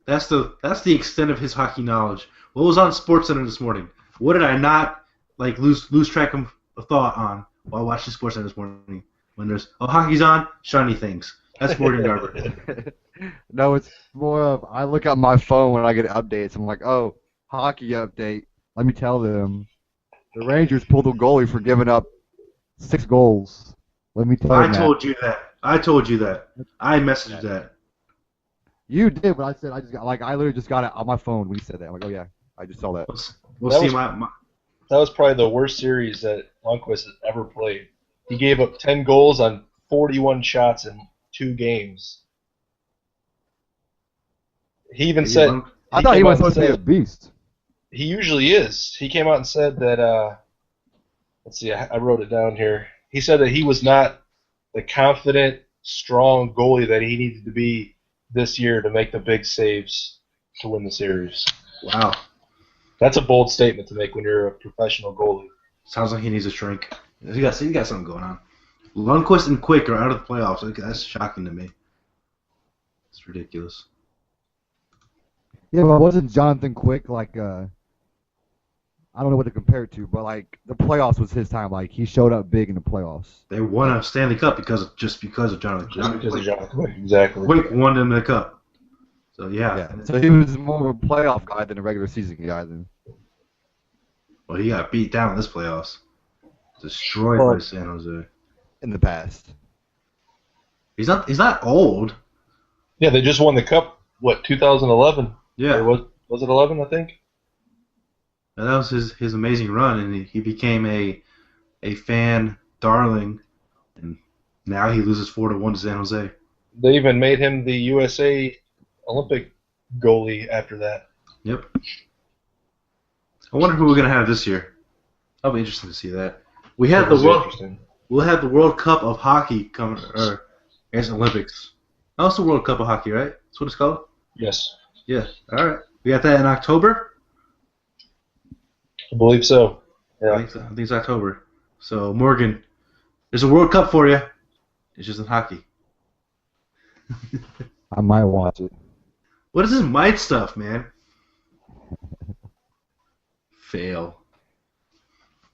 That's the extent of his hockey knowledge. What was on SportsCenter this morning? What did I not lose track of thought on while watching SportsCenter this morning? When there's hockey's on, shiny things. That's Morgan Garber. No, it's more of I look at my phone when I get updates. I'm like, oh, hockey update. Let me tell them the Rangers pulled a goalie for giving up 6 goals. Let me tell them I told you that. I messaged that. You did, but I said I literally just got it on my phone when you said that. I'm like, oh yeah, I just saw that. That was probably the worst series that Lundqvist has ever played. He gave up 10 goals on 41 shots in 2 games. He even said... I thought he was supposed to be a beast. He usually is. He came out and said that... let's see, I wrote it down here. He said that he was not the confident, strong goalie that he needed to be this year to make the big saves to win the series. Wow. That's a bold statement to make when you're a professional goalie. Sounds like he needs a shrink. He got something going on. Lundqvist and Quick are out of the playoffs. That's shocking to me. It's ridiculous. Yeah, but wasn't Jonathan Quick I don't know what to compare it to, but like the playoffs was his time. Like he showed up big in the playoffs. They won a Stanley Cup because of Jonathan. Just because of John Quick, exactly. Quick won them the cup. So yeah. So he was more of a playoff guy than a regular season guy. Then. Well, he got beat down in this playoffs. Destroyed by San Jose. In the past. He's not old. Yeah, they just won the cup. What, 2011? Yeah. Or was it 11? I think. And that was his amazing run, and he became a fan darling, and now he loses 4-1 to San Jose. They even made him the USA Olympic goalie after that. Yep. I wonder who we're gonna have this year. That'll be interesting to see that. We have We'll have the World Cup of Hockey coming, or I guess Olympics. Oh, it's the World Cup of Hockey, right? That's what it's called. Yes. Yeah. All right. We got that in October. I believe so. I Yeah. think it's October. So Morgan, there's a World Cup for you. It's just in hockey. I might watch it. What is this might stuff, man? Fail.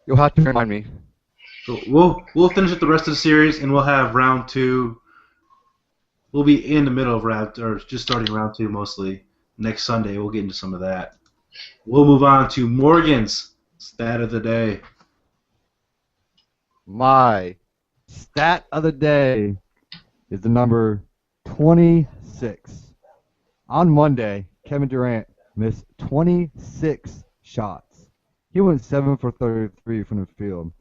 You'll have to remind me. So we'll finish up the rest of the series, and we'll have round 2. We'll be in the middle of round, or just starting round 2 mostly. Next Sunday, we'll get into some of that. We'll move on to Morgan's stat of the day. My stat of the day is the number 26. On Monday, Kevin Durant missed 26 shots. He went 7 for 33 from the field.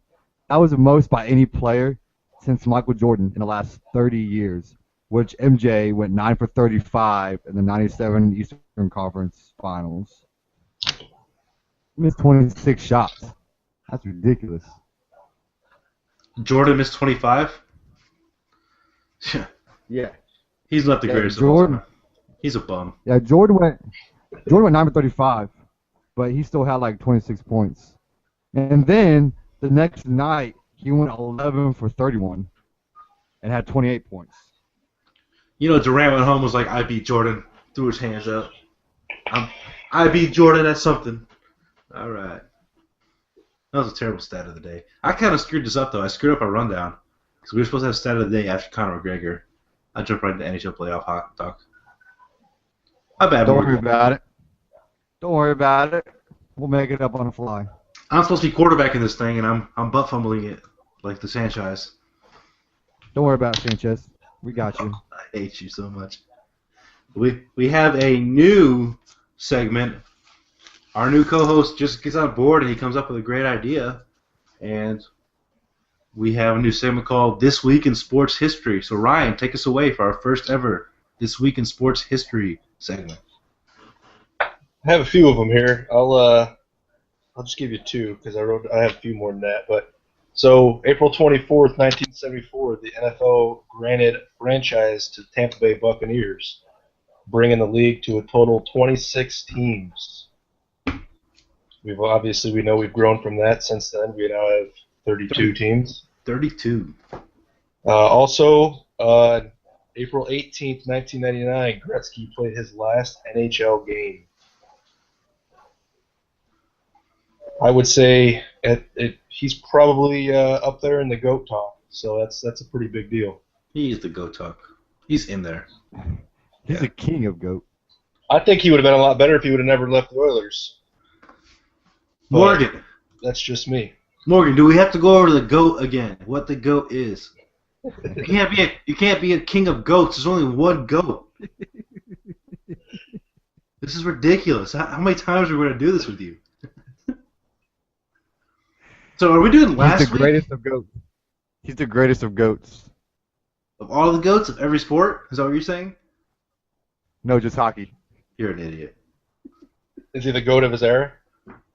That was the most by any player since Michael Jordan in the last 30 years, which MJ went 9 for 35 in the 97 Eastern Conference Finals. He missed 26 shots. That's ridiculous. Jordan missed 25. Yeah. He's not the greatest of all time. He's a bum. Yeah, Jordan went 9 for 35, but he still had like 26 points. And then the next night he went 11 for 31 and had 28 points. You know, Durant went home and was like, I beat Jordan. Threw his hands up. I beat Jordan at something. All right. That was a terrible stat of the day. I kind of screwed this up, though. I screwed up our rundown. Because we were supposed to have stat of the day after Conor McGregor. I jumped right into NHL playoff hockey talk. My bad, Don't Morgan. worry about it. Don't worry about it. We'll make it up on the fly. I'm supposed to be quarterbacking this thing, and I'm butt fumbling it like the Sanchez. Don't worry about it, Sanchez. We got you. I hate you so much. We have a new segment. Our new co-host just gets on board and he comes up with a great idea, and we have a new segment called This Week in Sports History. So Ryan, take us away for our first ever This Week in Sports History segment. I have a few of them here. I'll just give you 2 because I have a few more than that. But so April 24th, 1974, the NFL granted franchise to Tampa Bay Buccaneers, bringing the league to a total 26 teams. We know we've grown from that since then. We now have 32 teams. 32. Also, April 18th, 1999, Gretzky played his last NHL game. I would say he's probably up there in the GOAT talk, so that's a pretty big deal. He is the GOAT talk. He's in there. He's the king of GOAT. I think he would have been a lot better if he would have never left the Oilers. But Morgan. that's just me. Morgan, do we have to go over the GOAT again? What the GOAT is? You can't be a king of goats. There's only one GOAT. This is ridiculous. How many times are we going to do this with you? So are we doing last He's the greatest of GOATs. He's the greatest of GOATs. Of all the GOATs of every sport? Is that what you're saying? No, just hockey. You're an idiot. Is he the GOAT of his era?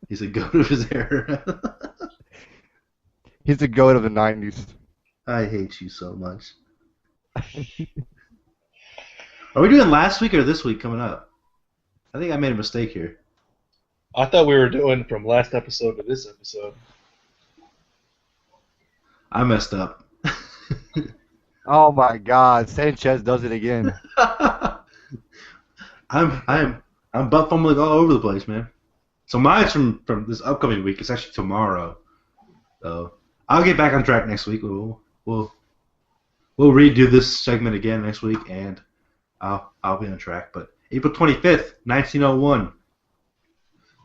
He's a GOAT of his era. He's the GOAT of the 90s. I hate you so much. Are we doing last week or this week coming up? I think I made a mistake here. I thought we were doing from last episode to this episode. I messed up. Oh my God, Sanchez does it again. I'm butt fumbling all over the place, man. So mine's from this upcoming week. It's actually tomorrow. So I'll get back on track next week. We'll redo this segment again next week, and I'll be on track. But April 25th, 1901,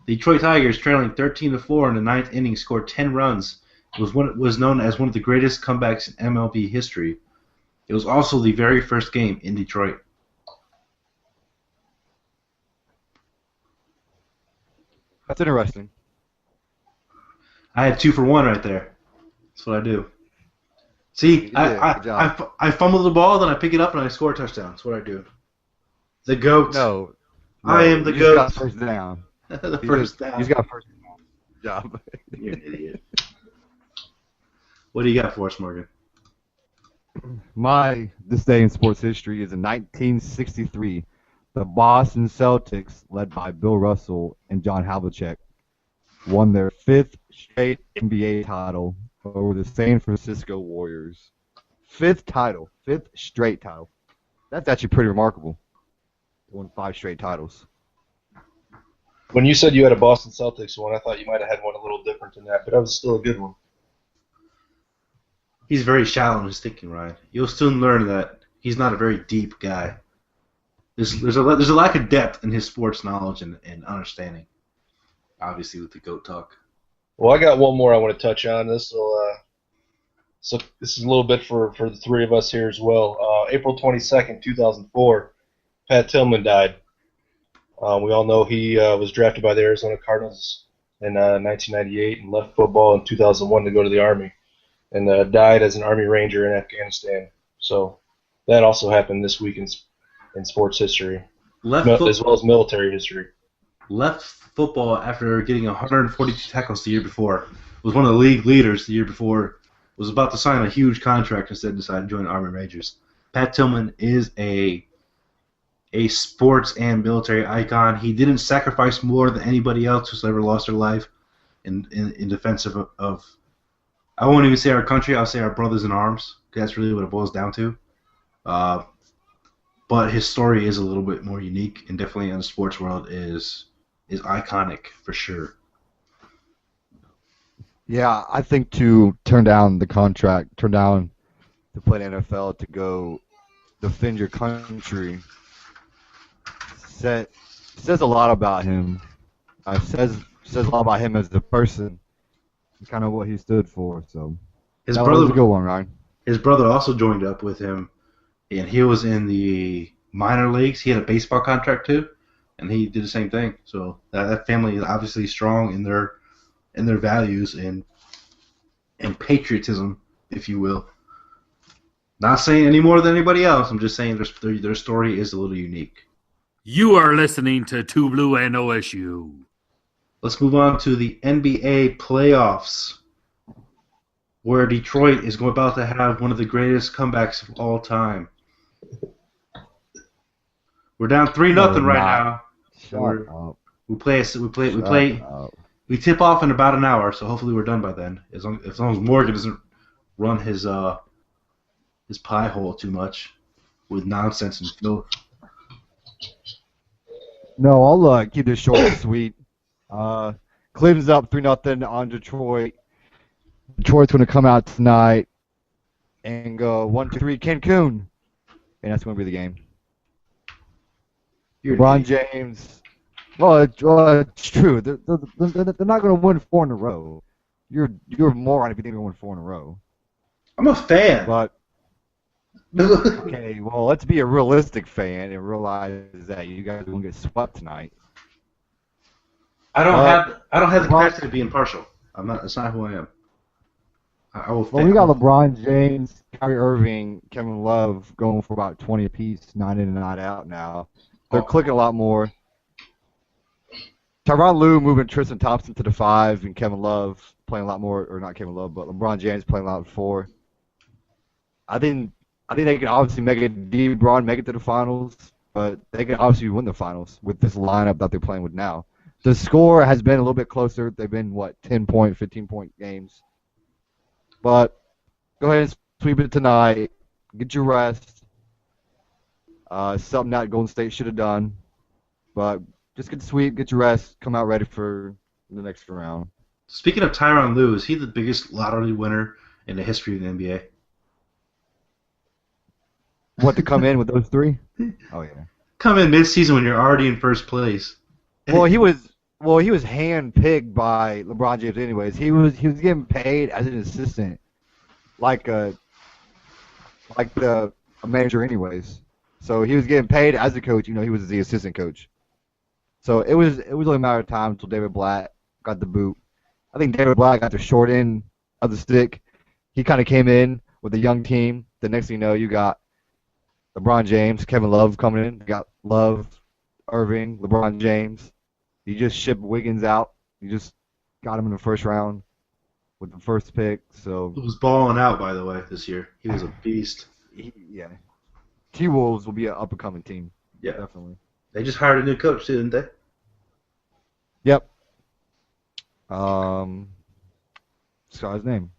the Detroit Tigers, trailing 13-4 in the ninth inning, scored 10 runs. It was known as one of the greatest comebacks in MLB history. It was also the very first game in Detroit. That's interesting. I had 2 for 1 right there. That's what I do. See, Good job. I fumble the ball, then I pick it up and I score a touchdown. That's what I do. The GOAT. No. I am the you GOAT. Just got first down. The first down. He's got first down. Good job. You're an idiot. What do you got for us, Morgan? This day in sports history is in 1963. The Boston Celtics, led by Bill Russell and John Havlicek, won their 5th straight NBA title over the San Francisco Warriors. 5th straight title. That's actually pretty remarkable. They won 5 straight titles. When you said you had a Boston Celtics one, I thought you might have had one a little different than that, but that was still a good one. He's very shallow in his thinking, Ryan. You'll soon learn that he's not a very deep guy. There's a lack of depth in his sports knowledge and understanding. Obviously, with the GOAT talk. Well, I got one more I want to touch on. So this is a little bit for the three of us here as well. April 22nd, 2004, Pat Tillman died. We all know he was drafted by the Arizona Cardinals in 1998 and left football in 2001 to go to the Army, and died as an Army Ranger in Afghanistan. So that also happened this week in sports history, as well as military history. Left football after getting 142 tackles the year before. Was one of the league leaders the year before. Was about to sign a huge contract, instead decided to join the Army Rangers. Pat Tillman is a sports and military icon. He didn't sacrifice more than anybody else who's ever lost their life in defense of I won't even say our country, I'll say our brothers in arms, because that's really what it boils down to. But his story is a little bit more unique, and definitely in the sports world is iconic for sure. Yeah, I think to turn down the contract, turn down to play in the NFL, to go defend your country, says a lot about him. Says a lot about him as the person, kind of what he stood for. So His that brother was a good one, Ryan. His brother also joined up with him, and he was in the minor leagues. He had a baseball contract too, and he did the same thing. So that family is obviously strong in their values and patriotism, if you will. Not saying any more than anybody else. I'm just saying their story is a little unique. You are listening to 2Blue and OSU. Let's move on to the NBA playoffs, where Detroit is about to have one of the greatest comebacks of all time. We're down 3-0 right now. Shut up. We tip off in about an hour, so hopefully we're done by then. As long as Morgan doesn't run his pie hole too much with nonsense and filth. No, I'll keep this short and sweet. Cleveland's up 3-0 on Detroit. Detroit's going to come out tonight and go 1-2-3 Cancun, and that's going to be the game. LeBron James. Well, it's true. They're not going to win 4 in a row. You're a moron if you think they're going to win 4 in a row. I'm a fan. But okay, well, let's be a realistic fan and realize that you guys are going to get swept tonight. I don't have the capacity to be impartial. I'm not. That's not who I am. I will. Well, we got LeBron James, Kyrie Irving, Kevin Love going for about 20 apiece, 9 in and 9 out now. They're clicking a lot more. Tyronn Lue moving Tristan Thompson to the 5, and Kevin Love playing a lot more, or not Kevin Love, but LeBron James playing a lot 4. I think they can obviously make it to the finals, but they can obviously win the finals with this lineup that they're playing with now. The score has been a little bit closer. They've been, 10-point, 15-point games. But go ahead and sweep it tonight. Get your rest. Something that Golden State should have done. But just get the sweep, get your rest, come out ready for the next round. Speaking of Tyronn Lue, is he the biggest lottery winner in the history of the NBA? What, to come in with those three? Oh yeah. Come in mid-season when you're already in first place. Well, he was handpicked by LeBron James anyways. He was getting paid as an assistant, like a manager anyways. So he was getting paid as a coach. He was the assistant coach. So it was only a matter of time until David Blatt got the boot. I think David Blatt got the short end of the stick. He kind of came in with a young team. The next thing you know, you got LeBron James, Kevin Love coming in. You got Love, Irving, LeBron James. You just shipped Wiggins out. You just got him in the first round with the first pick. So He was balling out, by the way, this year. He was a beast. yeah, T-Wolves will be an up-and-coming team. Yeah. Definitely. They just hired a new coach, didn't they? Yep. This guy's name.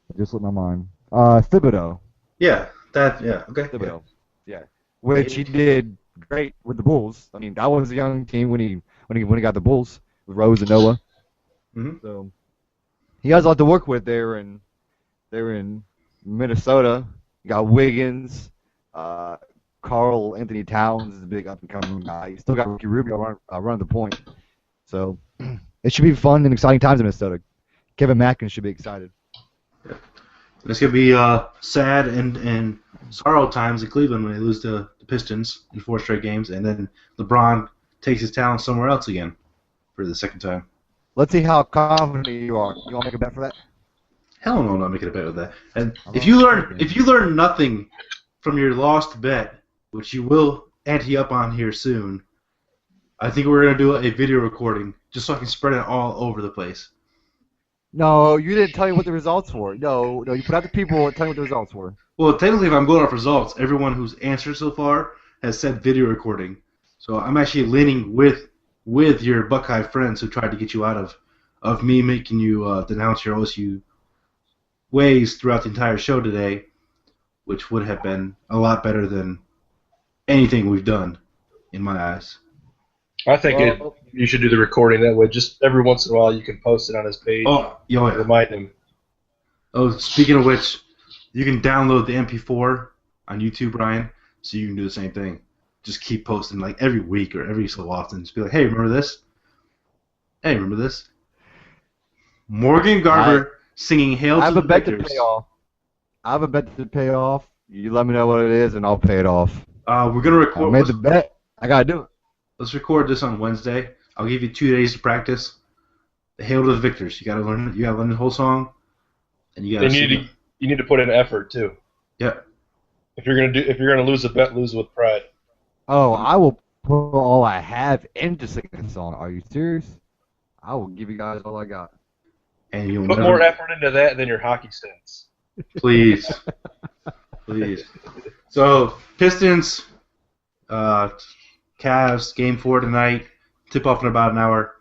It just slipped my mind. Thibodeau. Yeah. Okay. Thibodeau. Yeah. Which he did great with the Bulls. I mean, that was a young team when he got the Bulls with Rose and Noah. Mhm. So he has a lot to work with there, and they're in Minnesota. You got Wiggins, Carl Anthony Towns is a big up-and-coming guy. You still got Ricky Rubio running the point. So it should be fun and exciting times in Minnesota. Kevin Mackin should be excited. It's going to be sad and sorrow times in Cleveland when they lose to the Pistons in 4 straight games, and then LeBron takes his talent somewhere else again for the second time. Let's see how confident you are. You want to make a bet for that? Hell no, I'm not making a bet with that. And if you learn nothing from your lost bet, which you will ante up on here soon, I think we're going to do a video recording just so I can spread it all over the place. No, you didn't tell me what the results were. No, you put out the people and tell me what the results were. Well, technically, if I'm going off results, everyone who's answered so far has said video recording. So I'm actually leaning with your Buckeye friends who tried to get you out of me making you denounce your OSU ways throughout the entire show today, which would have been a lot better than anything we've done, in my eyes. I think you should do the recording that way. Just every once in a while, you can post it on his page. Oh, yeah. Remind him. Oh, speaking of which, you can download the MP4 on YouTube, Brian, so you can do the same thing. Just keep posting like every week or every so often. Just be like, hey, remember this? Hey, remember this? Morgan Garber singing "Hail I to have the a bet to Victors." pay off. I have a bet to pay off. You let me know what it is, and I'll pay it off. We're gonna record. I made the bet. I gotta do it. Let's record this on Wednesday. I'll give you 2 days to practice. The "Hail to the Victors." You gotta learn it. You gotta learn the whole song, and you gotta. You need to put in effort too. Yeah. If you're gonna lose a bet, lose with pride. Oh, I will put all I have into singing this song. Are you serious? I will give you guys all I got. And you'll Put never, more effort into that than your hockey stats. please. So Pistons, Cavs, Game 4 tonight. Tip off in about an hour.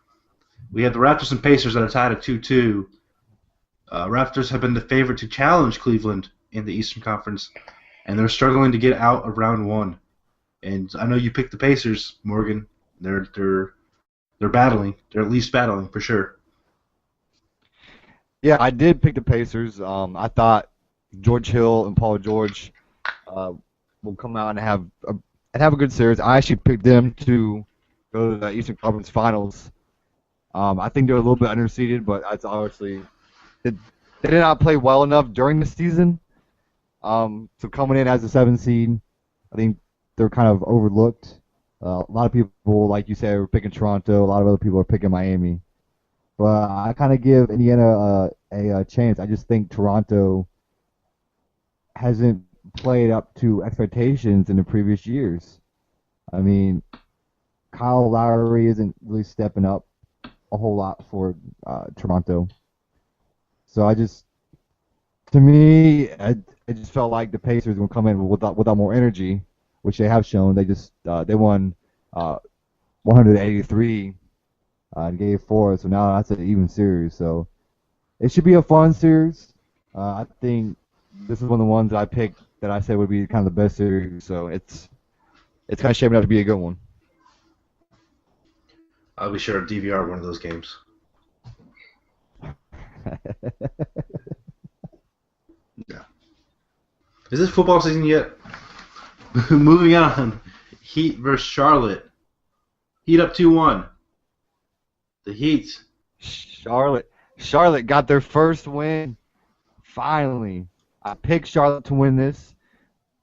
We have the Raptors and Pacers that are tied at 2-2. Raptors have been the favorite to challenge Cleveland in the Eastern Conference, and they're struggling to get out of round 1. And I know you picked the Pacers, Morgan. They're battling. They're at least battling for sure. Yeah, I did pick the Pacers. I thought George Hill and Paul George will come out and have a good series. I actually picked them to go to the Eastern Conference Finals. I think they're a little bit underseeded, but that's obviously they did not play well enough during the season. So coming in as a 7 seed, I think they're kind of overlooked. A lot of people, like you said, were picking Toronto. A lot of other people are picking Miami. But I kind of give Indiana a chance. I just think Toronto hasn't played up to expectations in the previous years. I mean, Kyle Lowry isn't really stepping up a whole lot for Toronto. So I just felt like the Pacers would come in without more energy, which they have shown. They won 183 in Game 4, so now that's an even series. So it should be a fun series. I think this is one of the ones that I picked that I said would be kind of the best series. So it's kind of shaping up to be a good one. I'll be sure to DVR one of those games. Yeah. Is this football season yet? Moving on. Heat versus Charlotte. Heat up 2-1. The Heat. Charlotte got their first win. Finally. I picked Charlotte to win this.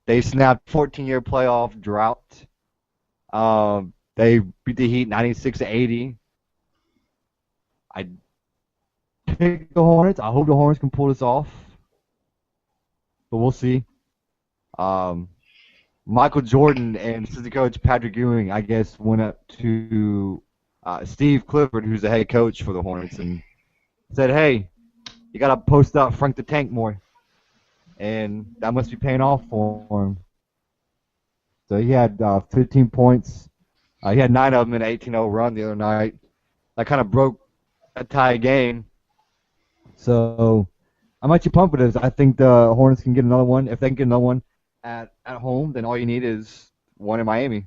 They snapped 14-year playoff drought. They beat the Heat 96-80. I picked the Hornets. I hope the Hornets can pull this off. But we'll see. Michael Jordan and assistant coach Patrick Ewing, I guess, went up to Steve Clifford, who's the head coach for the Hornets, and said, hey, you got to post up Frank the Tank more. And that must be paying off for him. So he had 15 points. He had 9 of them in an 18-0 run the other night. That kind of broke a tie game. So I'm actually pumped with this. I think the Hornets can get another one. If they can get another one at home, then all you need is one in Miami.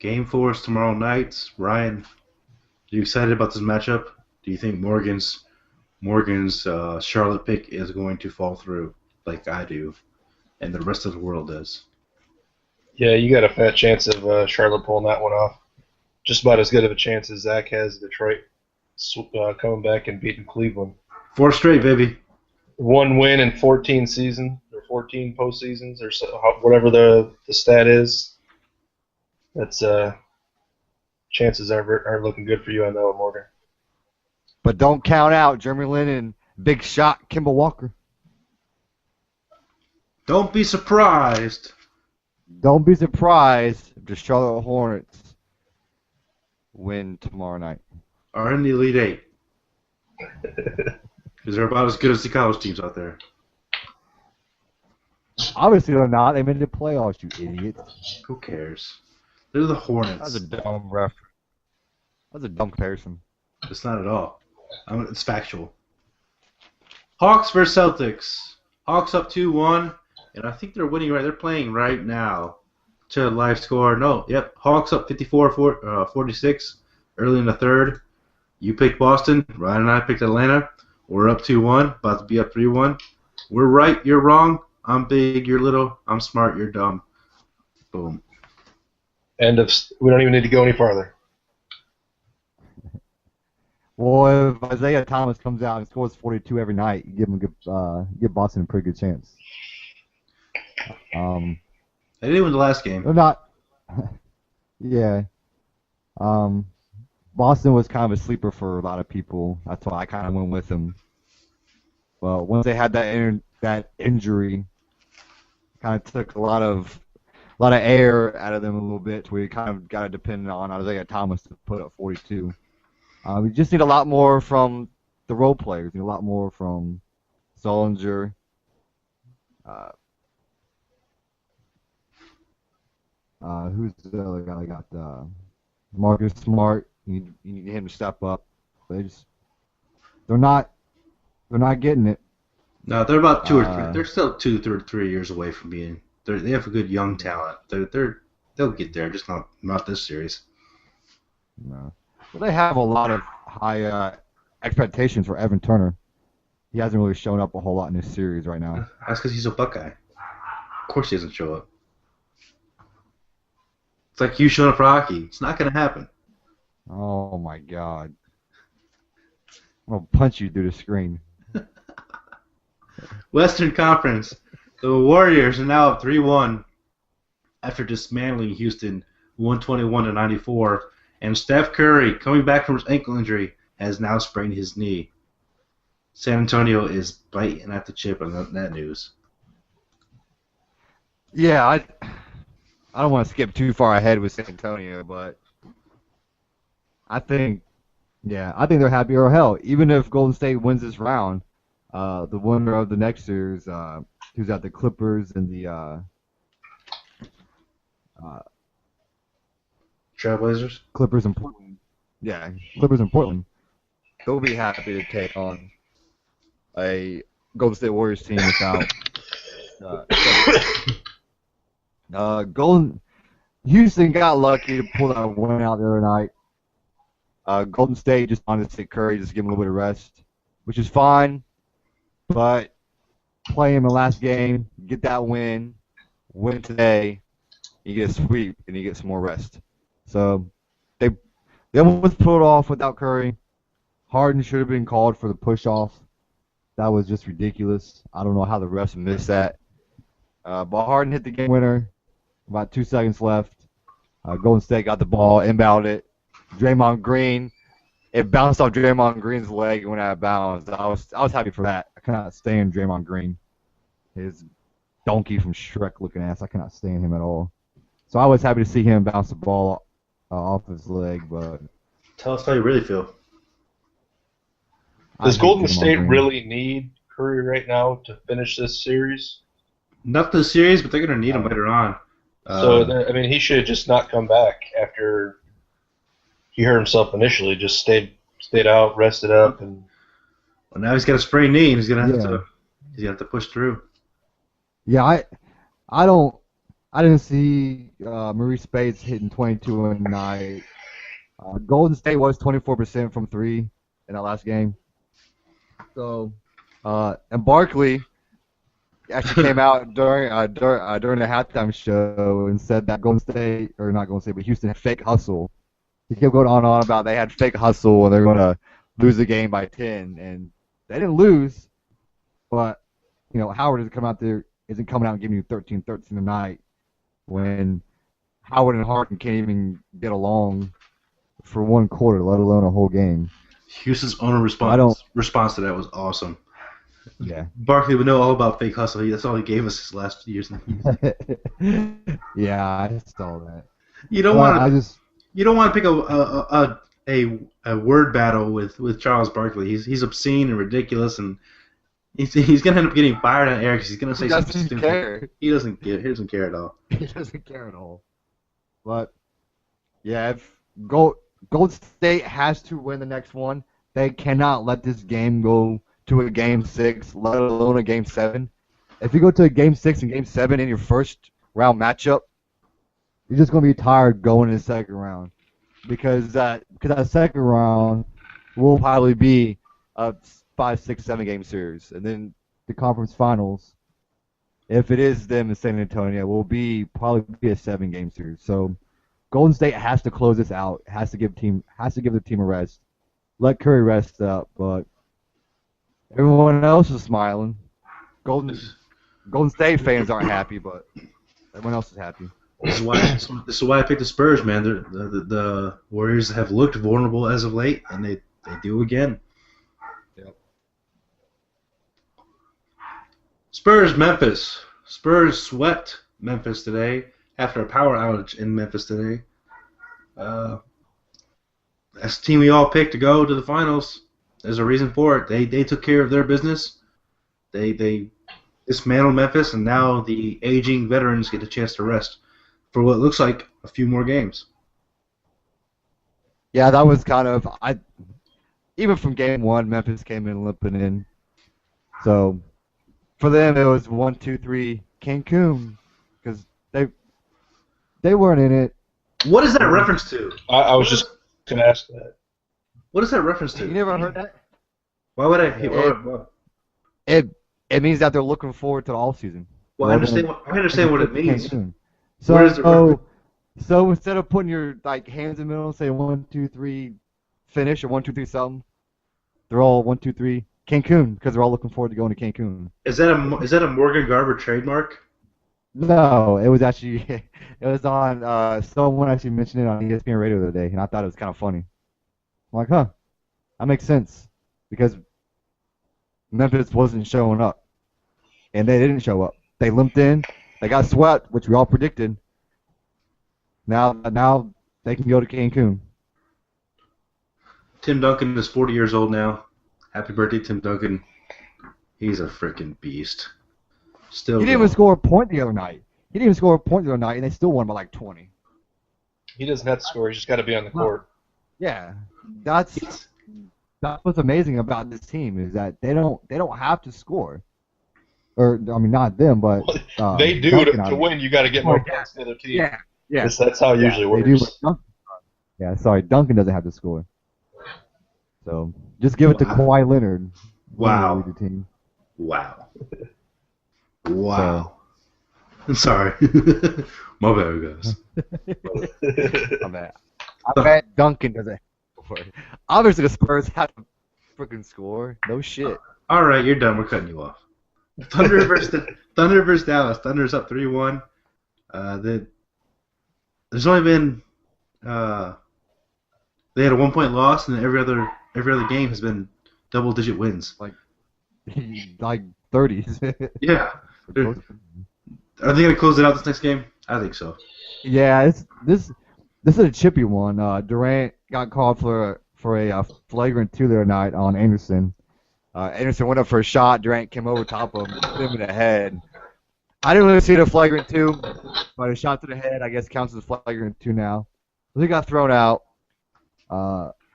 Game 4 is tomorrow night. Ryan, are you excited about this matchup? Do you think Morgan's Charlotte pick is going to fall through like I do and the rest of the world does? Yeah, you got a fat chance of Charlotte pulling that one off. Just about as good of a chance as Zach has Detroit coming back and beating Cleveland. 4 straight, baby. 1 win in 14 seasons or 14 postseasons or so, whatever the stat is. That's chances aren't looking good for you on that one, Morgan. But don't count out Jeremy Lin and big shot Kemba Walker. Don't be surprised. Don't be surprised if the Charlotte Hornets win tomorrow night. Are in the Elite Eight. Because they're about as good as the college teams out there. Obviously they're not. They made the playoffs, you idiots. Who cares? They're the Hornets. That's a dumb reference. That's a dumb comparison. It's not at all. It's factual. Hawks versus Celtics. Hawks up 2-1, and I think they're winning right. They're playing right now. To live score. No, yep. Hawks up 54-46 early in the third. You picked Boston. Ryan and I picked Atlanta. We're up 2-1, about to be up 3-1. We're right, you're wrong. I'm big, you're little. I'm smart, you're dumb. Boom. We don't even need to go any farther. Well, if Isaiah Thomas comes out and scores 42 every night, you give Boston a pretty good chance. They didn't win the last game. They're not. Yeah. Boston was kind of a sleeper for a lot of people. That's why I kind of went with them. Well, once they had that injury, kind of took a lot of air out of them a little bit, to where you kind of got to depend on Isaiah Thomas to put up 42. We just need a lot more from the role players. We need a lot more from Solinger. Who's the other guy? I got Marcus Smart. You need him to step up. They're not getting it. No, they're about 2 or 3. They're still 2 or 3 years away from being. They have a good young talent. They'll get there, just not this series. No. Well, they have a lot of high expectations for Evan Turner. He hasn't really shown up a whole lot in this series right now. That's because he's a Buckeye. Of course he doesn't show up. It's like you showing up for hockey. It's not going to happen. Oh my God! I'm gonna punch you through the screen. Western Conference. The Warriors are now up 3-1 after dismantling Houston 121-94. And Steph Curry, coming back from his ankle injury, has now sprained his knee. San Antonio is biting at the chip on that news. Yeah, I don't want to skip too far ahead with San Antonio, but I think they're happy. Or hell, even if Golden State wins this round, the winner of the next series, who's at the Clippers and the Trailblazers? Clippers in Portland. Yeah, Clippers in Portland. They'll be happy to take on a Golden State Warriors team without Houston got lucky to pull that win out the other night. Golden State just wanted to sit Curry, just give him a little bit of rest, which is fine. But play him in the last game, get that win today, you get a sweep, and you get some more rest. So they almost pulled it off without Curry. Harden should have been called for the push-off. That was just ridiculous. I don't know how the refs missed that. But Harden hit the game winner. About 2 seconds left. Golden State got the ball, inbounded it. Draymond Green, it bounced off Draymond Green's leg and went out of bounds. I was happy for that. I cannot stand Draymond Green. His donkey from Shrek looking ass. I cannot stand him at all. So I was happy to see him bounce the ball off his leg. But Tell us how you really feel. Does Golden State really need Curry right now to finish this series? Not the series, but they're going to need him later on. I mean, he should have just not come back after he hurt himself initially. Just stayed out, rested up, and. Well, now he's got a sprained knee, and he's going to have to push through. Yeah, I didn't see Maurice Spates hitting 22 in the night. Golden State was 24% from three in that last game. So, and Barkley actually came out during the halftime show and said that Golden State, or not Golden State, but Houston had fake hustle. He kept going on and on about they had fake hustle and they're going to lose the game by 10, and they didn't lose. But Howard isn't coming out and giving you 13-13 tonight when Howard and Harden can't even get along for one quarter, let alone a whole game. Houston's owner response to that was awesome. Yeah. Barkley would know all about fake hustle. That's all he gave us his last few years. Yeah, I saw that. You don't want to pick a word battle with Charles Barkley. He's obscene and ridiculous, and he's gonna end up getting fired on air because he's gonna say something stupid. Care. He doesn't care at all. He doesn't care at all. But yeah, if Golden State has to win the next one, they cannot let this game go to a Game 6, let alone a Game 7. If you go to a Game 6 and Game 7 in your first round matchup, you're just going to be tired going in the second round. Because that second round will probably be a 5, 6, 7 game series. And then the conference finals, if it is them in San Antonio, will probably be a 7 game series. So Golden State has to close this out, has to give the team a rest. Let Curry rest up, but everyone else is smiling. Golden State fans aren't happy, but everyone else is happy. This is why I picked the Spurs, man. The Warriors have looked vulnerable as of late, and they do again. Yep. Memphis. Spurs swept Memphis today after a power outage in Memphis today. That's the team we all picked to go to the finals. There's a reason for it. They took care of their business. They dismantled Memphis, and now the aging veterans get a chance to rest for what looks like a few more games. Yeah, that was kind of even from game 1, Memphis came in limping in. So for them, it was 1, 2, 3 Cancun because they weren't in it. What is that reference to? I was just going to ask that. What is that reference to? You never heard that? Why would I? It means that they're looking forward to the off season. Well, I understand what it means. So instead of putting your hands in the middle and saying 1, 2, 3 finish or 1, 2, 3 something, they're all 1, 2, 3 Cancun because they're all looking forward to going to Cancun. Is that a Morgan Garber trademark? No, it was on someone actually mentioned it on ESPN Radio the other day, and I thought it was kind of funny. I'm like, huh, that makes sense because Memphis wasn't showing up, and they didn't show up. They limped in, they got swept, which we all predicted. Now they can go to Cancun. Tim Duncan is 40 years old now. Happy birthday, Tim Duncan. He's a freaking beast. Still, he didn't even score a point the other night. And they still won by 20. He doesn't have to score. He's just got to be on the court. Yeah, that's what's amazing about this team is that they don't have to score. Or I mean, not them, but they do to win. You got to get more points than the other team. Yeah. That's how it usually works. Duncan doesn't have to score. So just give it to Wow. Kawhi Leonard. Wow. Lead the team. Wow. Wow. I'm sorry. My bad, guys. I'm at. I bet Duncan doesn't. Obviously, the Spurs have to freaking score. No shit. All right, you're done. We're cutting you off. Thunder versus Dallas. Thunder's up 3-1. There's only been they had a 1-point loss, and every other game has been double-digit wins. Like 30s. Yeah. Are they gonna close it out this next game? I think so. Yeah, this is a chippy one. Durant got called for a flagrant 2 the other night on Anderson. Anderson went up for a shot. Durant came over top of him, hit him in the head. I didn't really see the flagrant 2, but a shot to the head, I guess, counts as flagrant 2 now. So he got thrown out.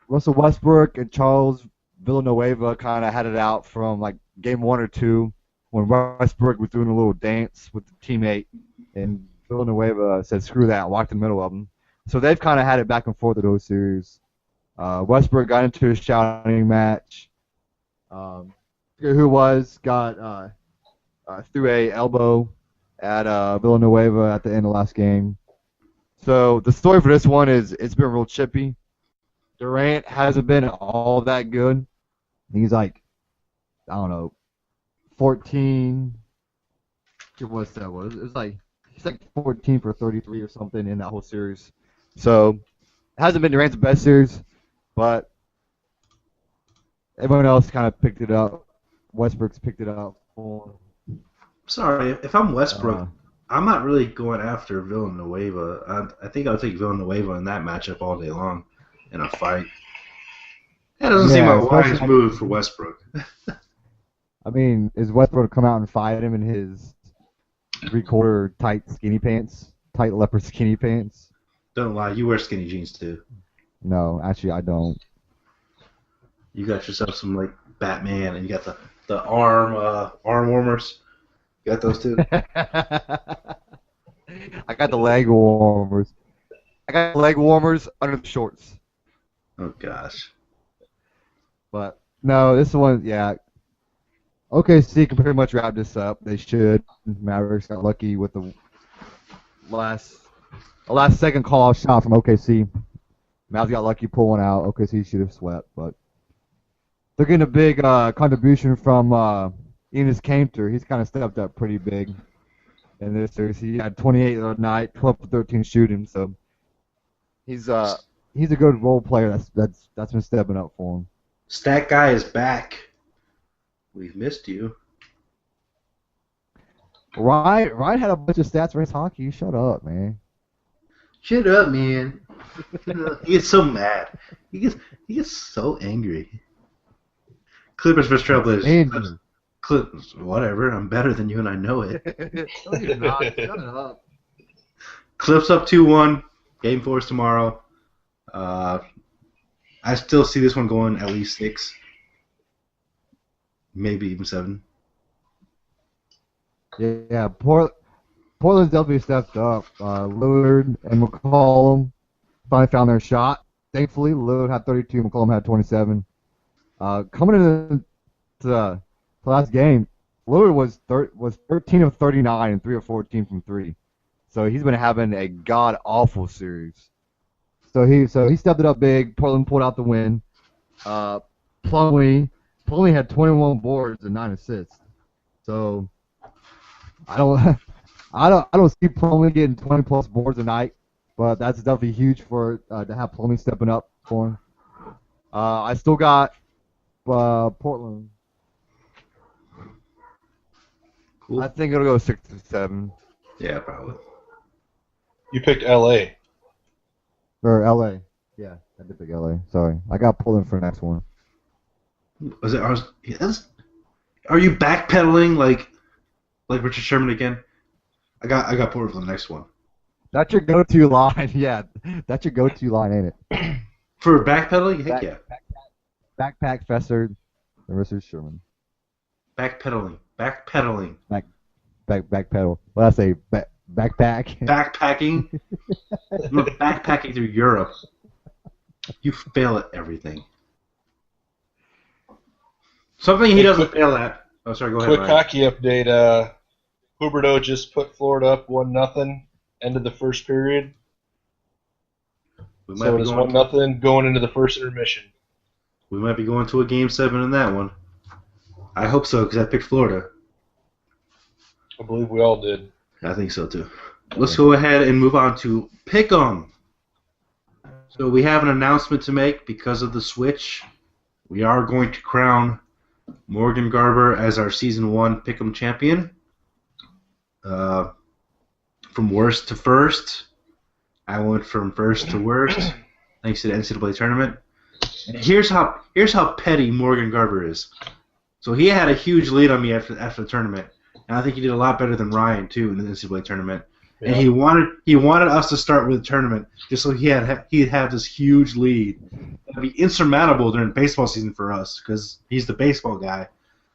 Russell Westbrook and Charles Villanueva kind of had it out from like game 1 or 2 when Westbrook was doing a little dance with the teammate, and Villanueva said, "Screw that," walked in the middle of them. So they've kind of had it back and forth in those series. Westbrook got into a shouting match. Forget who it was, got threw a elbow at Villanueva at the end of last game. So the story for this one is it's been real chippy. Durant hasn't been all that good. He's like, I don't know, 14. What's that was? It's like he's like 14 for 33 or something in that whole series. So it hasn't been Durant's best series, but everyone else kind of picked it up. Westbrook's picked it up for. Sorry, if I'm Westbrook, I'm not really going after Villanueva. I think I'll take Villanueva in that matchup all day long in a fight. That doesn't seem like a wise move for Westbrook. I mean, is Westbrook to come out and fight him in his 3/4 tight skinny pants, tight leopard skinny pants? Don't lie, you wear skinny jeans too. No, actually, I don't. You got yourself some like Batman, and you got the arm warmers. You got those too. I got the leg warmers. I got leg warmers under the shorts. Oh gosh. But no, this one, yeah. OKC can pretty much wrap this up. They should. Mavericks got lucky with the last second call shot from OKC. Mavs got lucky, pull one out. OKC should have swept, but they're getting a big contribution from Enes Kanter. He's kind of stepped up pretty big in this series. He had 28 the other night, 12 for 13 shooting. So he's a good role player. That's been stepping up for him. Stat guy is back. We've missed you. Ryan had a bunch of stats for his hockey. Shut up, man. Shut up, man. He gets so mad. He gets so angry. Clippers vs. Trailblazers. Clippers, whatever. I'm better than you, and I know it. No, you're not. Shut up. Clips up 2-1. Game 4 is tomorrow. I still see this one going at least 6. Maybe even 7. Yeah, Portland's definitely stepped up. Lillard and McCollum finally found their shot. Thankfully, Lillard had 32, McCollum had 27. Coming into the last game, Lillard was 13 of 39 and 3 of 14 from 3. So he's been having a god-awful series. So he stepped it up big. Portland pulled out the win. Plumlee had 21 boards and 9 assists. So I don't see Plumlee getting 20 plus boards a night, but that's definitely huge for to have Plumlee stepping up for him. I still got Portland. Cool. I think it'll go 6 to 7. Yeah, probably. You picked L.A. Or LA. Yeah, I did pick LA. Sorry. I got Portland for the next one. Was it ours? Yes. Are you backpedaling like Richard Sherman again? I got Portland for the next one. That's your go-to line. Yeah, that's your go-to line, ain't it? For backpedaling? Heck yeah. Backpack Fester and Richard Sherman. Backpedaling. Backpedal. What did I say? Backpack. Backpacking. You're backpacking through Europe. You fail at everything. Something he doesn't fail at. Oh, sorry, go ahead. Quick Ryan. hockey update. Huberdeau just put Florida up 1-0. End of the first period. We might So be it is going 1-0 going into the first intermission. We might be going to a Game 7 in that one. I hope so, because I picked Florida. I believe we all did. I think so, too. Let's go ahead and move on to Pick'em. So we have an announcement to make because of the switch. We are going to crown Morgan Garber as our Season 1 Pick'em champion. From worst to first, I went from first to worst, thanks to the NCAA tournament. And here's how petty Morgan Garber is. So he had a huge lead on me after the tournament, and I think he did a lot better than Ryan too in the NCAA tournament. Yeah. And he wanted us to start with the tournament just so he'd have this huge lead. It'd be insurmountable during baseball season for us because he's the baseball guy.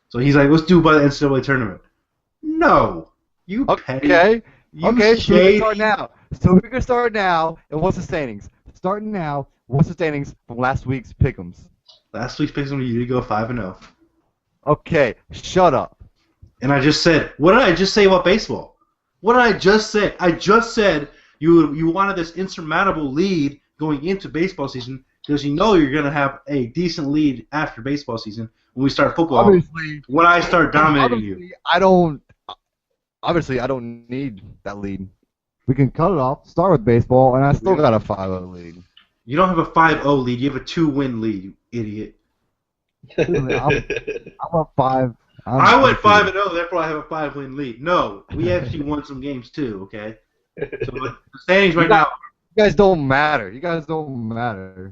So he's like, let's do it by the NCAA tournament. No, you petty. Okay. You okay, so we shady. can start now. So we can start now. And what's the standings? Starting now. What's the standings from last week's pick'ems? Last week's pick'em, you did go 5-0. Okay, shut up. And I just said, what did I just say about baseball? What did I just say? I just said you wanted this insurmountable lead going into baseball season because you know you're going to have a decent lead after baseball season when we start football. Obviously, when I start dominating you. Obviously, I don't need that lead. We can cut it off, start with baseball, and I still got a 5-0 lead. You don't have a 5-0 lead. You have a 2-win lead, you idiot. I'm up 5. I went 5-0, therefore I have a 5-win lead. No, we actually won some games too, okay? So the standings right now. You guys don't matter.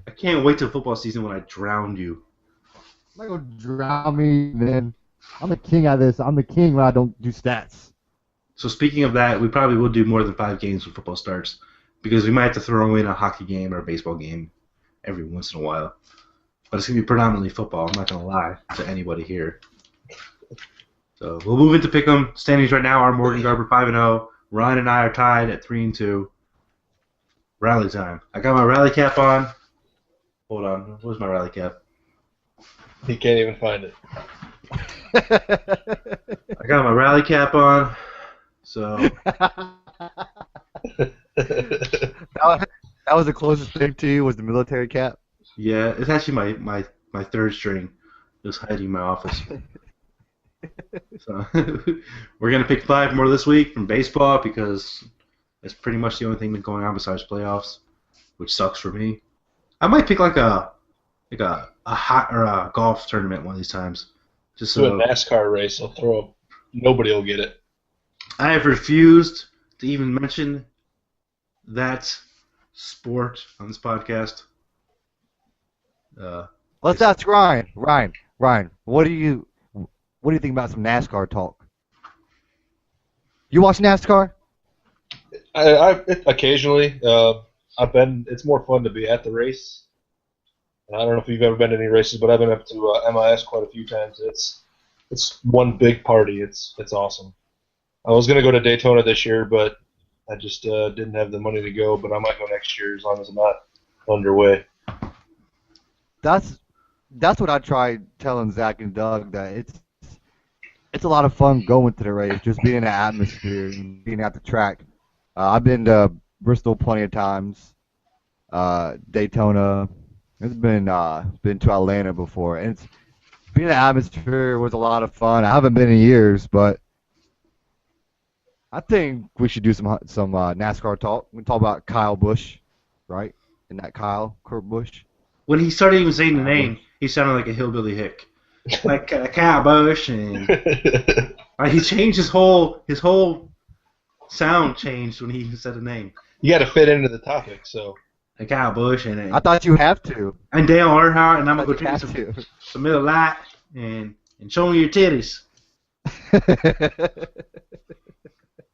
I can't wait till football season when I drown you. I'm not going to drown me, man. I'm the king of this. I'm the king when I don't do stats. So speaking of that, we probably will do more than 5 games when football starts because we might have to throw in a hockey game or a baseball game every once in a while. But it's going to be predominantly football. I'm not going to lie to anybody here. So we'll move into Pick'em. Standings right now are Morgan Garber 5-0. Ryan and I are tied at 3-2. Rally time. I got my rally cap on. Hold on. Where's my rally cap? He can't even find it. I got my rally cap on. So that was the closest thing to you was the military cap? Yeah, it's actually my third string. It was hiding in my office. So we're going to pick 5 more this week from baseball because that's pretty much the only thing that's going on besides playoffs, which sucks for me. I might pick like a hot or a golf tournament one of these times. Just so a NASCAR race, I'll throw up. Nobody will get it. I have refused to even mention that sport on this podcast. Let's ask Ryan. Ryan, what do you think about some NASCAR talk? You watch NASCAR? I occasionally. It's more fun to be at the race. I don't know if you've ever been to any races, but I've been up to MIS quite a few times. It's one big party. It's awesome. I was going to go to Daytona this year, but I just didn't have the money to go. But I might go next year as long as I'm not underway. That's what I tried telling Zach and Doug, that it's a lot of fun going to the race, just being in the atmosphere and being at the track. I've been to Bristol plenty of times, Daytona. It's been to Atlanta before, and being in the atmosphere was a lot of fun. I haven't been in years, but I think we should do some NASCAR talk. We can talk about Kyle Busch, right? And that Kurt Busch. When he started even saying the name, he sounded like a hillbilly hick, like Kyle Busch, and he changed his whole sound changed when he said the name. You got to fit into the topic, so. Like Kyle Busch and I thought you have to. And Dale Earnhardt, and I'm gonna go drink to. some Miller Lite and show me your titties.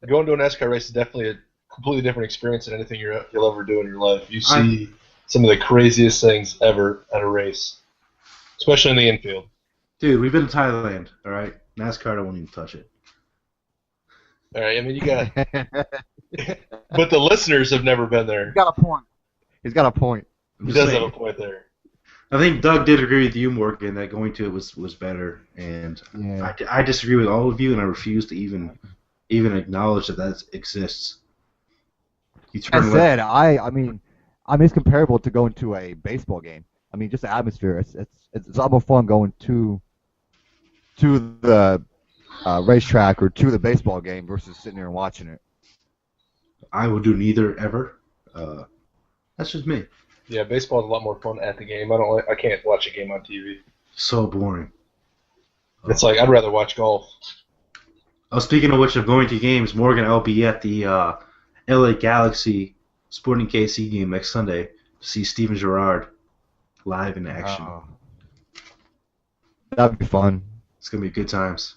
Going to a NASCAR race is definitely a completely different experience than anything you'll ever do in your life. You see some of the craziest things ever at a race, especially in the infield. Dude, we've been to Thailand, all right? NASCAR, I won't even touch it. All right, I mean, you got but the listeners have never been there. He's got a point. I'm He just does saying. have a point there. I think Doug did agree with you, Morgan, that going to it was better, and Yeah. I disagree with all of you, and I refuse to even acknowledge that exists. You I turn left. said, I mean, it's comparable to going to a baseball game. I mean, just the atmosphere. It's a lot more fun going to the racetrack or to the baseball game versus sitting there and watching it. I will do neither ever. That's just me. Yeah, baseball is a lot more fun at the game. I can't watch a game on TV. So boring. It's like I'd rather watch golf. Oh, speaking of which, of going to games, Morgan, I'll be at the LA Galaxy Sporting KC game next Sunday to see Steven Gerrard live in action. That'd be fun. It's gonna be good times.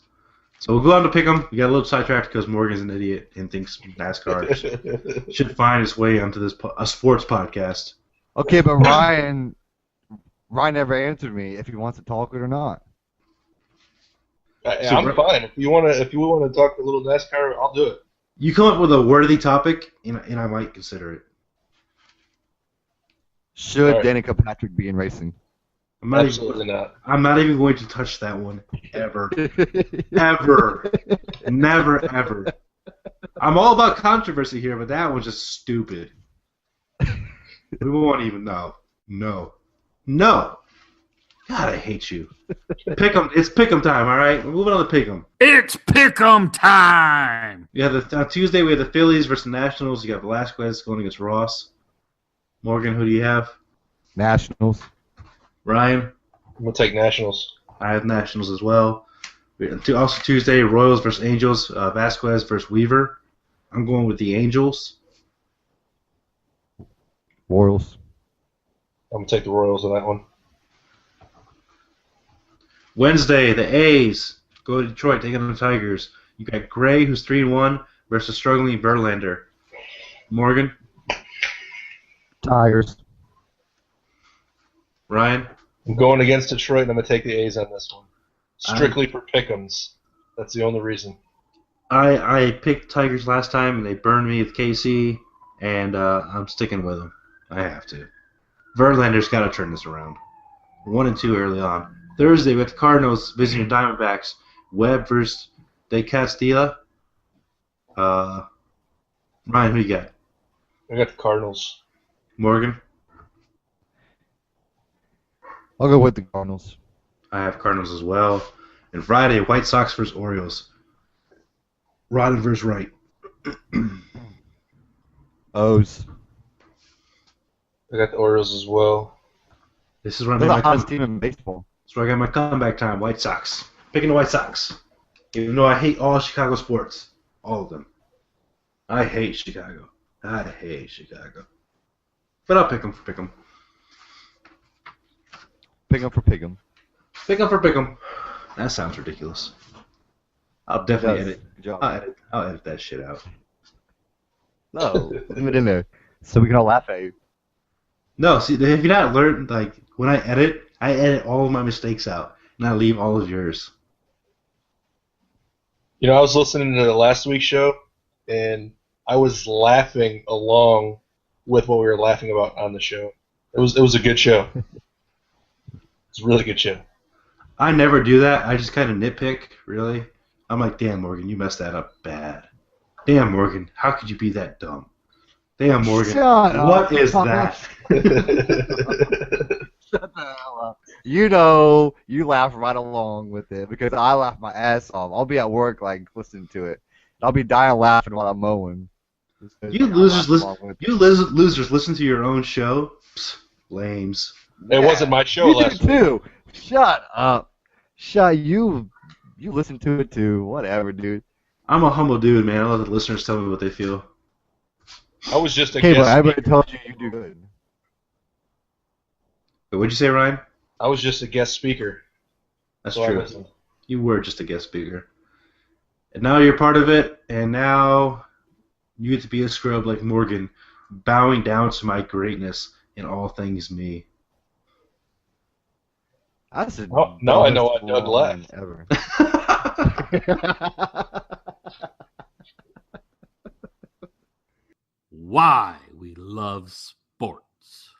So we'll go on to pick 'em. We got a little sidetracked because Morgan's an idiot and thinks NASCAR should find its way onto this a sports podcast. Okay, but Ryan never answered me if he wants to talk it or not. I'm fine. If you want to talk a little NASCAR, I'll do it. You come up with a worthy topic, and I might consider it. Should Right. Danica Patrick be in racing? Absolutely not. I'm not even going to touch that one ever, ever, never, ever. I'm all about controversy here, but that one's just stupid. We won't even know. No. God, I hate you. It's pick'em time, all right? We're moving on to pick'em. It's pick'em time. Yeah, on Tuesday we have the Phillies versus Nationals. You got Velasquez going against Ross. Morgan, who do you have? Nationals. Ryan? I'm gonna take Nationals. I have Nationals as well. Also Tuesday, Royals versus Angels. Vasquez versus Weaver. I'm going with the Angels. Royals. I'm gonna take the Royals in that one. Wednesday, the A's go to Detroit, taking on the Tigers. You got Gray, who's 3-1, versus struggling Verlander. Morgan? Tigers. Ryan? I'm going against Detroit, and I'm gonna take the A's on this one. Strictly for pick'ems. That's the only reason. I picked Tigers last time, and they burned me with KC, and I'm sticking with them. I have to. Verlander's got to turn this around. 1-2 early on. Thursday, we got the Cardinals visiting the Diamondbacks. Webb versus De Castilla. Ryan, who you got? I got the Cardinals. Morgan? I'll go with the Cardinals. I have Cardinals as well. And Friday, White Sox versus Orioles. Rodden versus Wright. O's. I got the Orioles as well. This is where I They're made the my hottest team in baseball. That's where I got my comeback time. White Sox. Picking the White Sox. Even though I hate all Chicago sports. All of them. I hate Chicago. But I'll pick them for pick 'em. Pick 'em for pick 'em. Pick 'em for pick 'em. That sounds ridiculous. I'll definitely edit. Good job. I'll edit that shit out. No, leave it in there so we can all laugh at you. No, see, have you not learned, like, when I edit all of my mistakes out, and I leave all of yours. You know, I was listening to last week's show, and I was laughing along with what we were laughing about on the show. It was a good show. It's a really good show. I never do that. I just kind of nitpick, really. I'm like, damn, Morgan, you messed that up bad. Damn, Morgan, how could you be that dumb? Damn, Morgan, Shut what up. is that? Shut the hell up. You know, you laugh right along with it because I laugh my ass off. I'll be at work, like, listening to it. I'll be dying laughing while I'm mowing. You losers listen to your own show? Psst, lames. It wasn't my show You last do week. too. Shut up. You listen to it too. Whatever, dude. I'm a humble dude, man. I let the listeners tell me what they feel. I was just a Okay, but guest. everybody told you do good. But what'd you say, Ryan? I was just a guest speaker. That's So I true. listened. You were just a guest speaker. And now you're part of it, and now you get to be a scrub like Morgan, bowing down to my greatness in all things me. That's the Oh, now I know why dumbest Doug left. line ever. Why we love sports.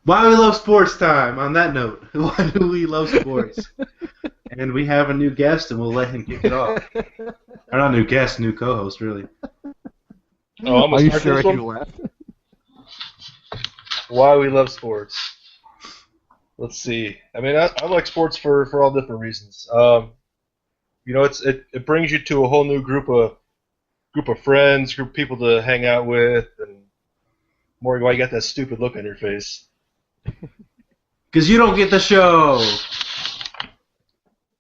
Why we love sports time. On that note, why do we love sports? And we have a new guest, and we'll let him kick it off. Or not new guest, new co-host, really. Oh, I'm Are gonna you start sure this he one? left? Why we love sports. Let's see. I mean, I like sports for all different reasons. It brings you to a whole new group of friends, group of people to hang out with, and Morgan, why you got that stupid look on your face? Because you don't get the show.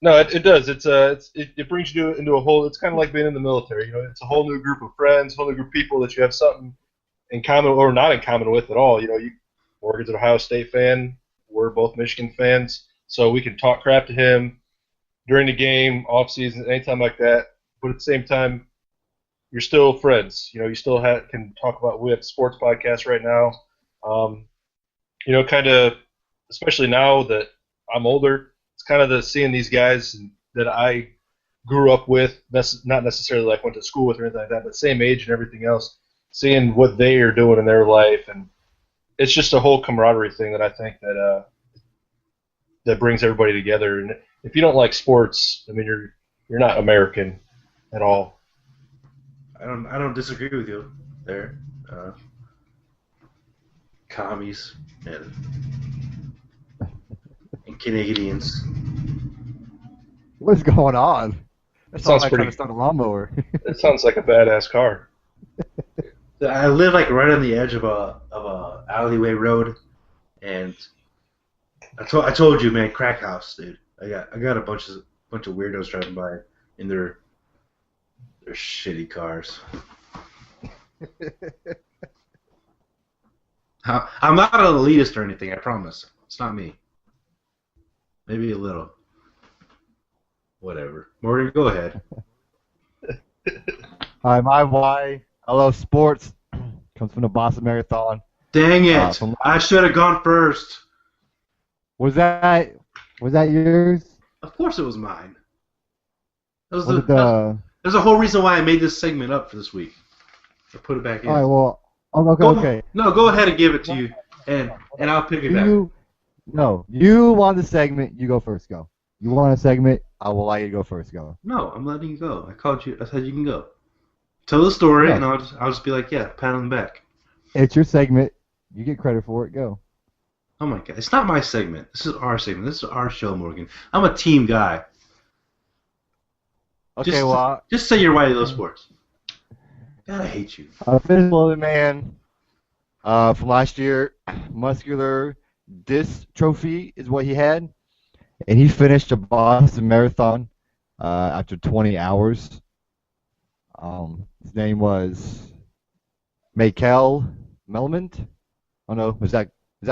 No, it does. It brings you into a whole. It's kind of like being in the military. It's a whole new group of friends, whole new group of people that you have something in common or not in common with at all. Morgan's an Ohio State fan. We're both Michigan fans, so we can talk crap to him during the game, off season, anytime like that. But at the same time, you're still friends. You still can talk about. We have a sports podcast right now. Kind of, especially now that I'm older, it's kind of seeing these guys that I grew up with, not necessarily like went to school with or anything like that, but same age and everything else, seeing what they are doing in their life, and it's just a whole camaraderie thing that I think that brings everybody together. And if you don't like sports, I mean, you're not American at all. I don't disagree with you there. Commies and Canadians. What's going on? That sounds like pretty- trying to start a lawnmower. It sounds like a badass car. I live like right on the edge of a alleyway road, and I told you, man, crack house, dude. I got a bunch of weirdos driving by in their shitty cars. I'm not an elitist or anything, I promise. It's not me. Maybe a little. Whatever. Morgan, go ahead. Hi, my why I love sports comes from the Boston Marathon. Dang it! From- I should have gone first. Was that yours? Of course it was mine. Was it the? There's a whole reason why I made this segment up for this week. I put it back in. All right, well, okay, Go, okay. No, go ahead and give it to you, and I'll pick it back. You want the segment? You go first. Go. You want a segment? I will allow you to go first. Go. No, I'm letting you go. I called you. I said you can go. Tell the story, Yeah. and I'll just be like, yeah, pat on the back. It's your segment. You get credit for it. Go. Oh my god, it's not my segment. This is our segment. This is our show, Morgan. I'm a team guy. Okay, well, Just say you're why you love sports. God, I hate you. Finish Loaded Man from last year, muscular dystrophy is what he had, and he finished a Boston Marathon after 20 hours. His name was Michael Melment. Oh no, is that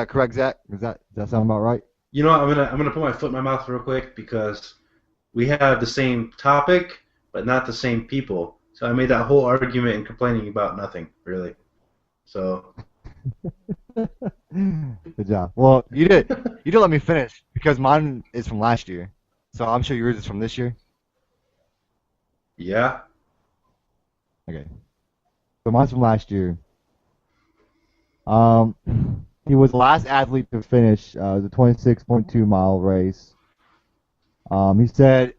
correct, Zach? Does that sound about right? You know what? I'm gonna put my foot in my mouth real quick because we have the same topic, but not the same people. So I made that whole argument and complaining about nothing, really. So Good job. Well, you did let me finish because mine is from last year, so I'm sure yours is from this year. yeah, Okay. So mine's from last year. He was the last athlete to finish the 26.2 mile race. He said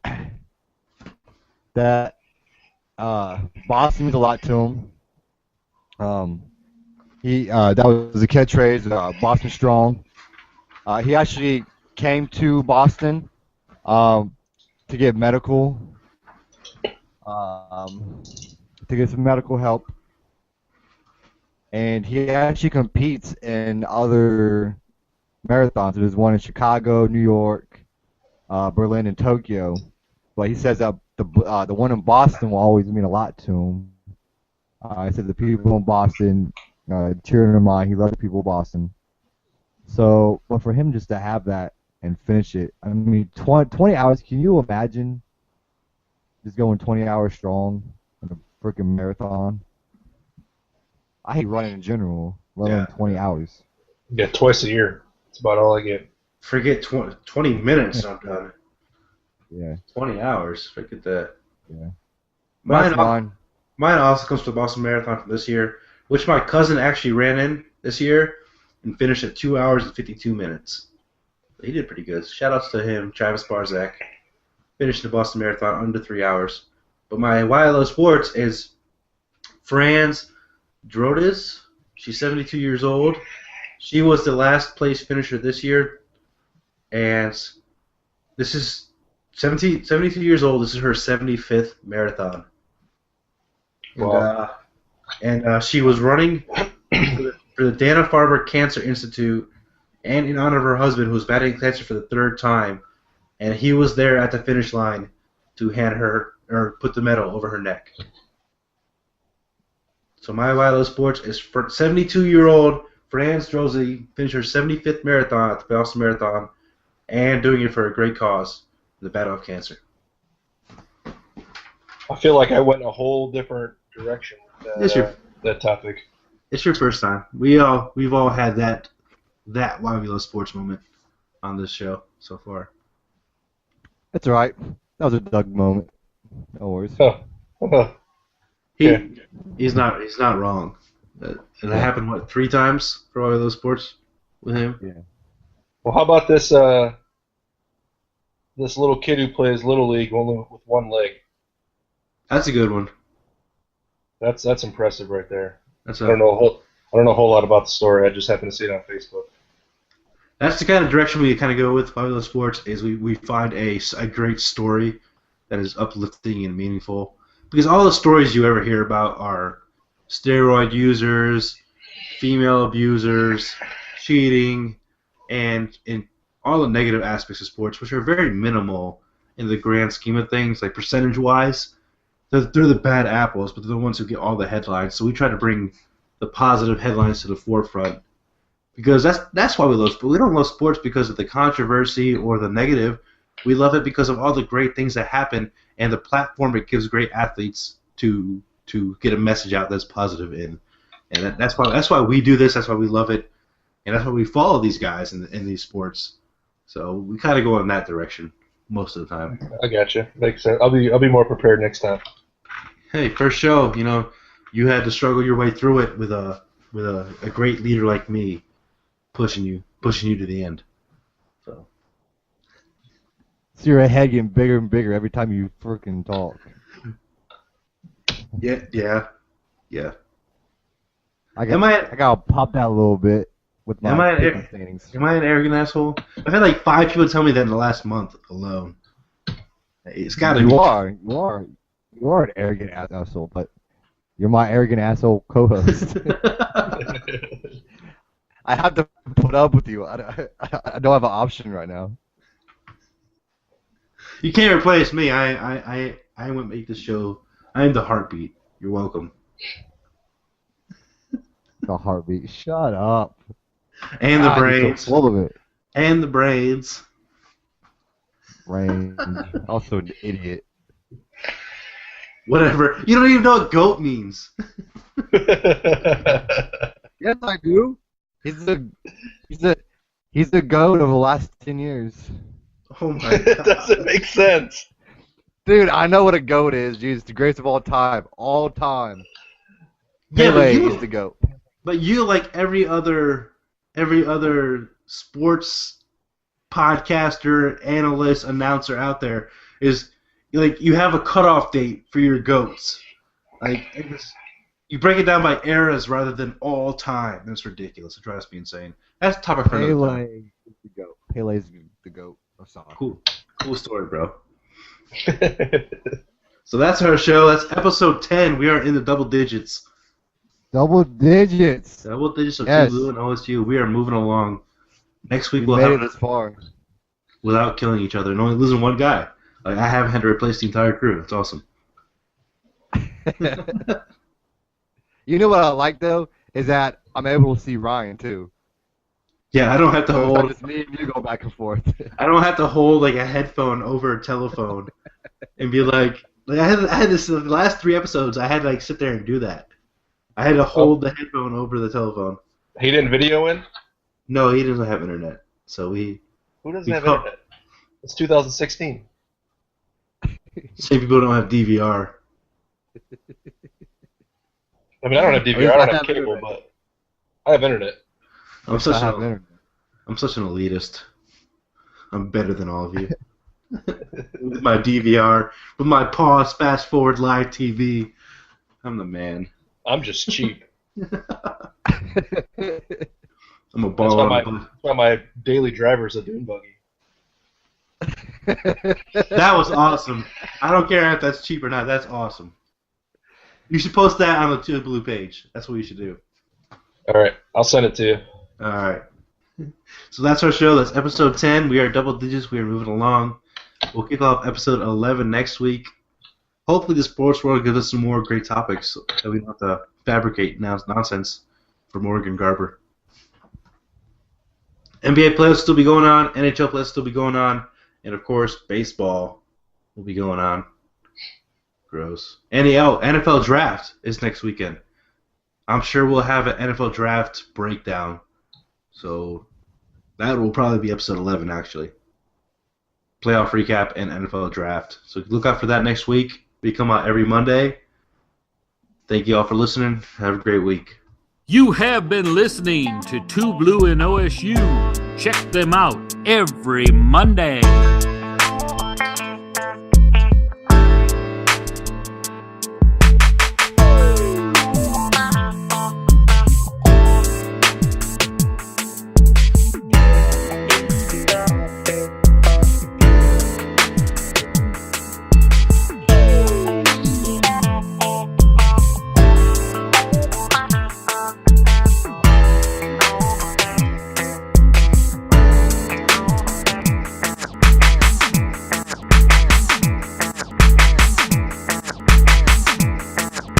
that Boston means a lot to him. That was a catchphrase, Boston Strong. He actually came to Boston to get medical, to get some medical help. And he actually competes in other marathons. There's one in Chicago, New York, Berlin, and Tokyo. But he says that the one in Boston will always mean a lot to him. He said the people in Boston cheering him on. He loves the people of Boston. So, but for him just to have that and finish it, I mean, 20 hours. Can you imagine just going 20 hours strong in a freaking marathon? I hate running in general, let alone 20 hours. Yeah, twice a year. That's about all I get. forget 20 minutes and I'm done. Yeah. 20 hours. Forget that. Yeah. Mine also comes to the Boston Marathon from this year, which my cousin actually ran in this year, and finished at 2 hours and 52 minutes. He did pretty good. Shout-outs to him, Travis Barzak. Finished the Boston Marathon under 3 hours. But my Why I Love Sports is Franz Drodes. She's 72 years old. She was the last place finisher this year. And this is 72 years old. This is her 75th marathon. Wow. And she was running for the Dana-Farber Cancer Institute and in honor of her husband, who was battling cancer for the third time. And he was there at the finish line to hand her, or put the medal over her neck. So my Why I Love Sports is for 72-year-old Franz Droese, finished her 75th marathon at the Boston Marathon, and doing it for a great cause, the battle of cancer. I feel like I went a whole different direction with that topic. It's your first time. We've all had that Why We Love Sports moment on this show so far. That's all right. That was a Doug moment. No worries. He's not wrong. And it happened 3 times for Why We Love Sports with him. Yeah. Well, how about this this little kid who plays Little League only with one leg? That's a good one. That's impressive right there. I I don't know a whole lot about the story. I just happened to see it on Facebook. That's the kind of direction we kind of go with Why We Love Sports. Is we find a great story that is uplifting and meaningful. Because all the stories you ever hear about are steroid users, female abusers, cheating, and in all the negative aspects of sports, which are very minimal in the grand scheme of things, like percentage-wise. They're the bad apples, but they're the ones who get all the headlines. So we try to bring the positive headlines to the forefront. Because that's why we love sports. We don't love sports because of the controversy or the negative. We love it because of all the great things that happen and the platform it gives great athletes to get a message out that's positive in. And that's why we do this. That's why we love it, and that's why we follow these guys in these sports. So we kind of go in that direction most of the time. I gotcha. Makes sense. I'll be more prepared next time. Hey, first show, you had to struggle your way through it with a great leader like me pushing you to the end. So your head getting bigger and bigger every time you freaking talk. Yeah. I gotta pop that a little bit with my standings. Am I an arrogant asshole? I've had like 5 people tell me that in the last month alone. It's gotta be. You are an arrogant asshole, but you're my arrogant asshole co-host. I have to put up with you. I don't have an option right now. You can't replace me. I wouldn't make this show. I am the heartbeat. You're welcome. The heartbeat. Shut up. And the God, you're brains. so full of it. And the braids. Brains. Also an idiot. Whatever. You don't even know what goat means. Yes, I do. He's the goat of the last 10 years. Oh my god. It doesn't make sense. Dude, I know what a goat is. Dude, it's the greatest of all time. All time. Yeah, Pele is the goat. But you, like every other sports podcaster, analyst, announcer out there, is like you have a cutoff date for your goats. Like you break it down by eras rather than all time. That's ridiculous. It drives me insane. That's the topic for another time. Pele is the goat. Pele is the goat of soccer. Cool story, bro. So that's our show. That's episode 10. We are in the double digits. Double digits. Double digits of Yes. 2Blue and OSU. We are moving along. Next week We we'll made have it this far. without killing each other and only losing one guy. Like I haven't had to replace the entire crew. It's awesome. You know what I like though is that I'm able to see Ryan too. Yeah, I don't have to So it's not hold. just me and you go back and forth. I don't have to hold like a headphone over a telephone and be like I had this the last 3 episodes. I had to like sit there and do that. I had to hold the headphone over the telephone. He didn't video in? No, he doesn't have internet. So we Who doesn't have internet? It's 2016. say people don't have DVR. I mean, I don't have DVR, I don't have cable, but I have internet. I'm Yes, I such have an internet. I'm such an elitist. I'm better than all of you. With my DVR, with my pause, fast forward, live TV, I'm the man. I'm just cheap. I'm a That's baller. why my daily driver is a dune buggy. That was awesome. I don't care if that's cheap or not. That's awesome. You should post that on the 2Blue page. That's what you should do. All right, I'll send it to you. All right. So that's our show. That's episode 10. We are double digits. We are moving along. We'll kick off episode 11 next week. Hopefully the sports world gives us some more great topics so that we don't have to fabricate nonsense for Morgan Garber. NBA playoffs still be going on. NHL playoffs still be going on. And, of course, baseball will be going on. Gross. And the NFL draft is next weekend. I'm sure we'll have an NFL draft breakdown. So that will probably be episode 11, actually. Playoff recap and NFL draft. So look out for that next week. We come out every Monday. Thank you all for listening. Have a great week. You have been listening to 2Blue and OSU. Check them out every Monday.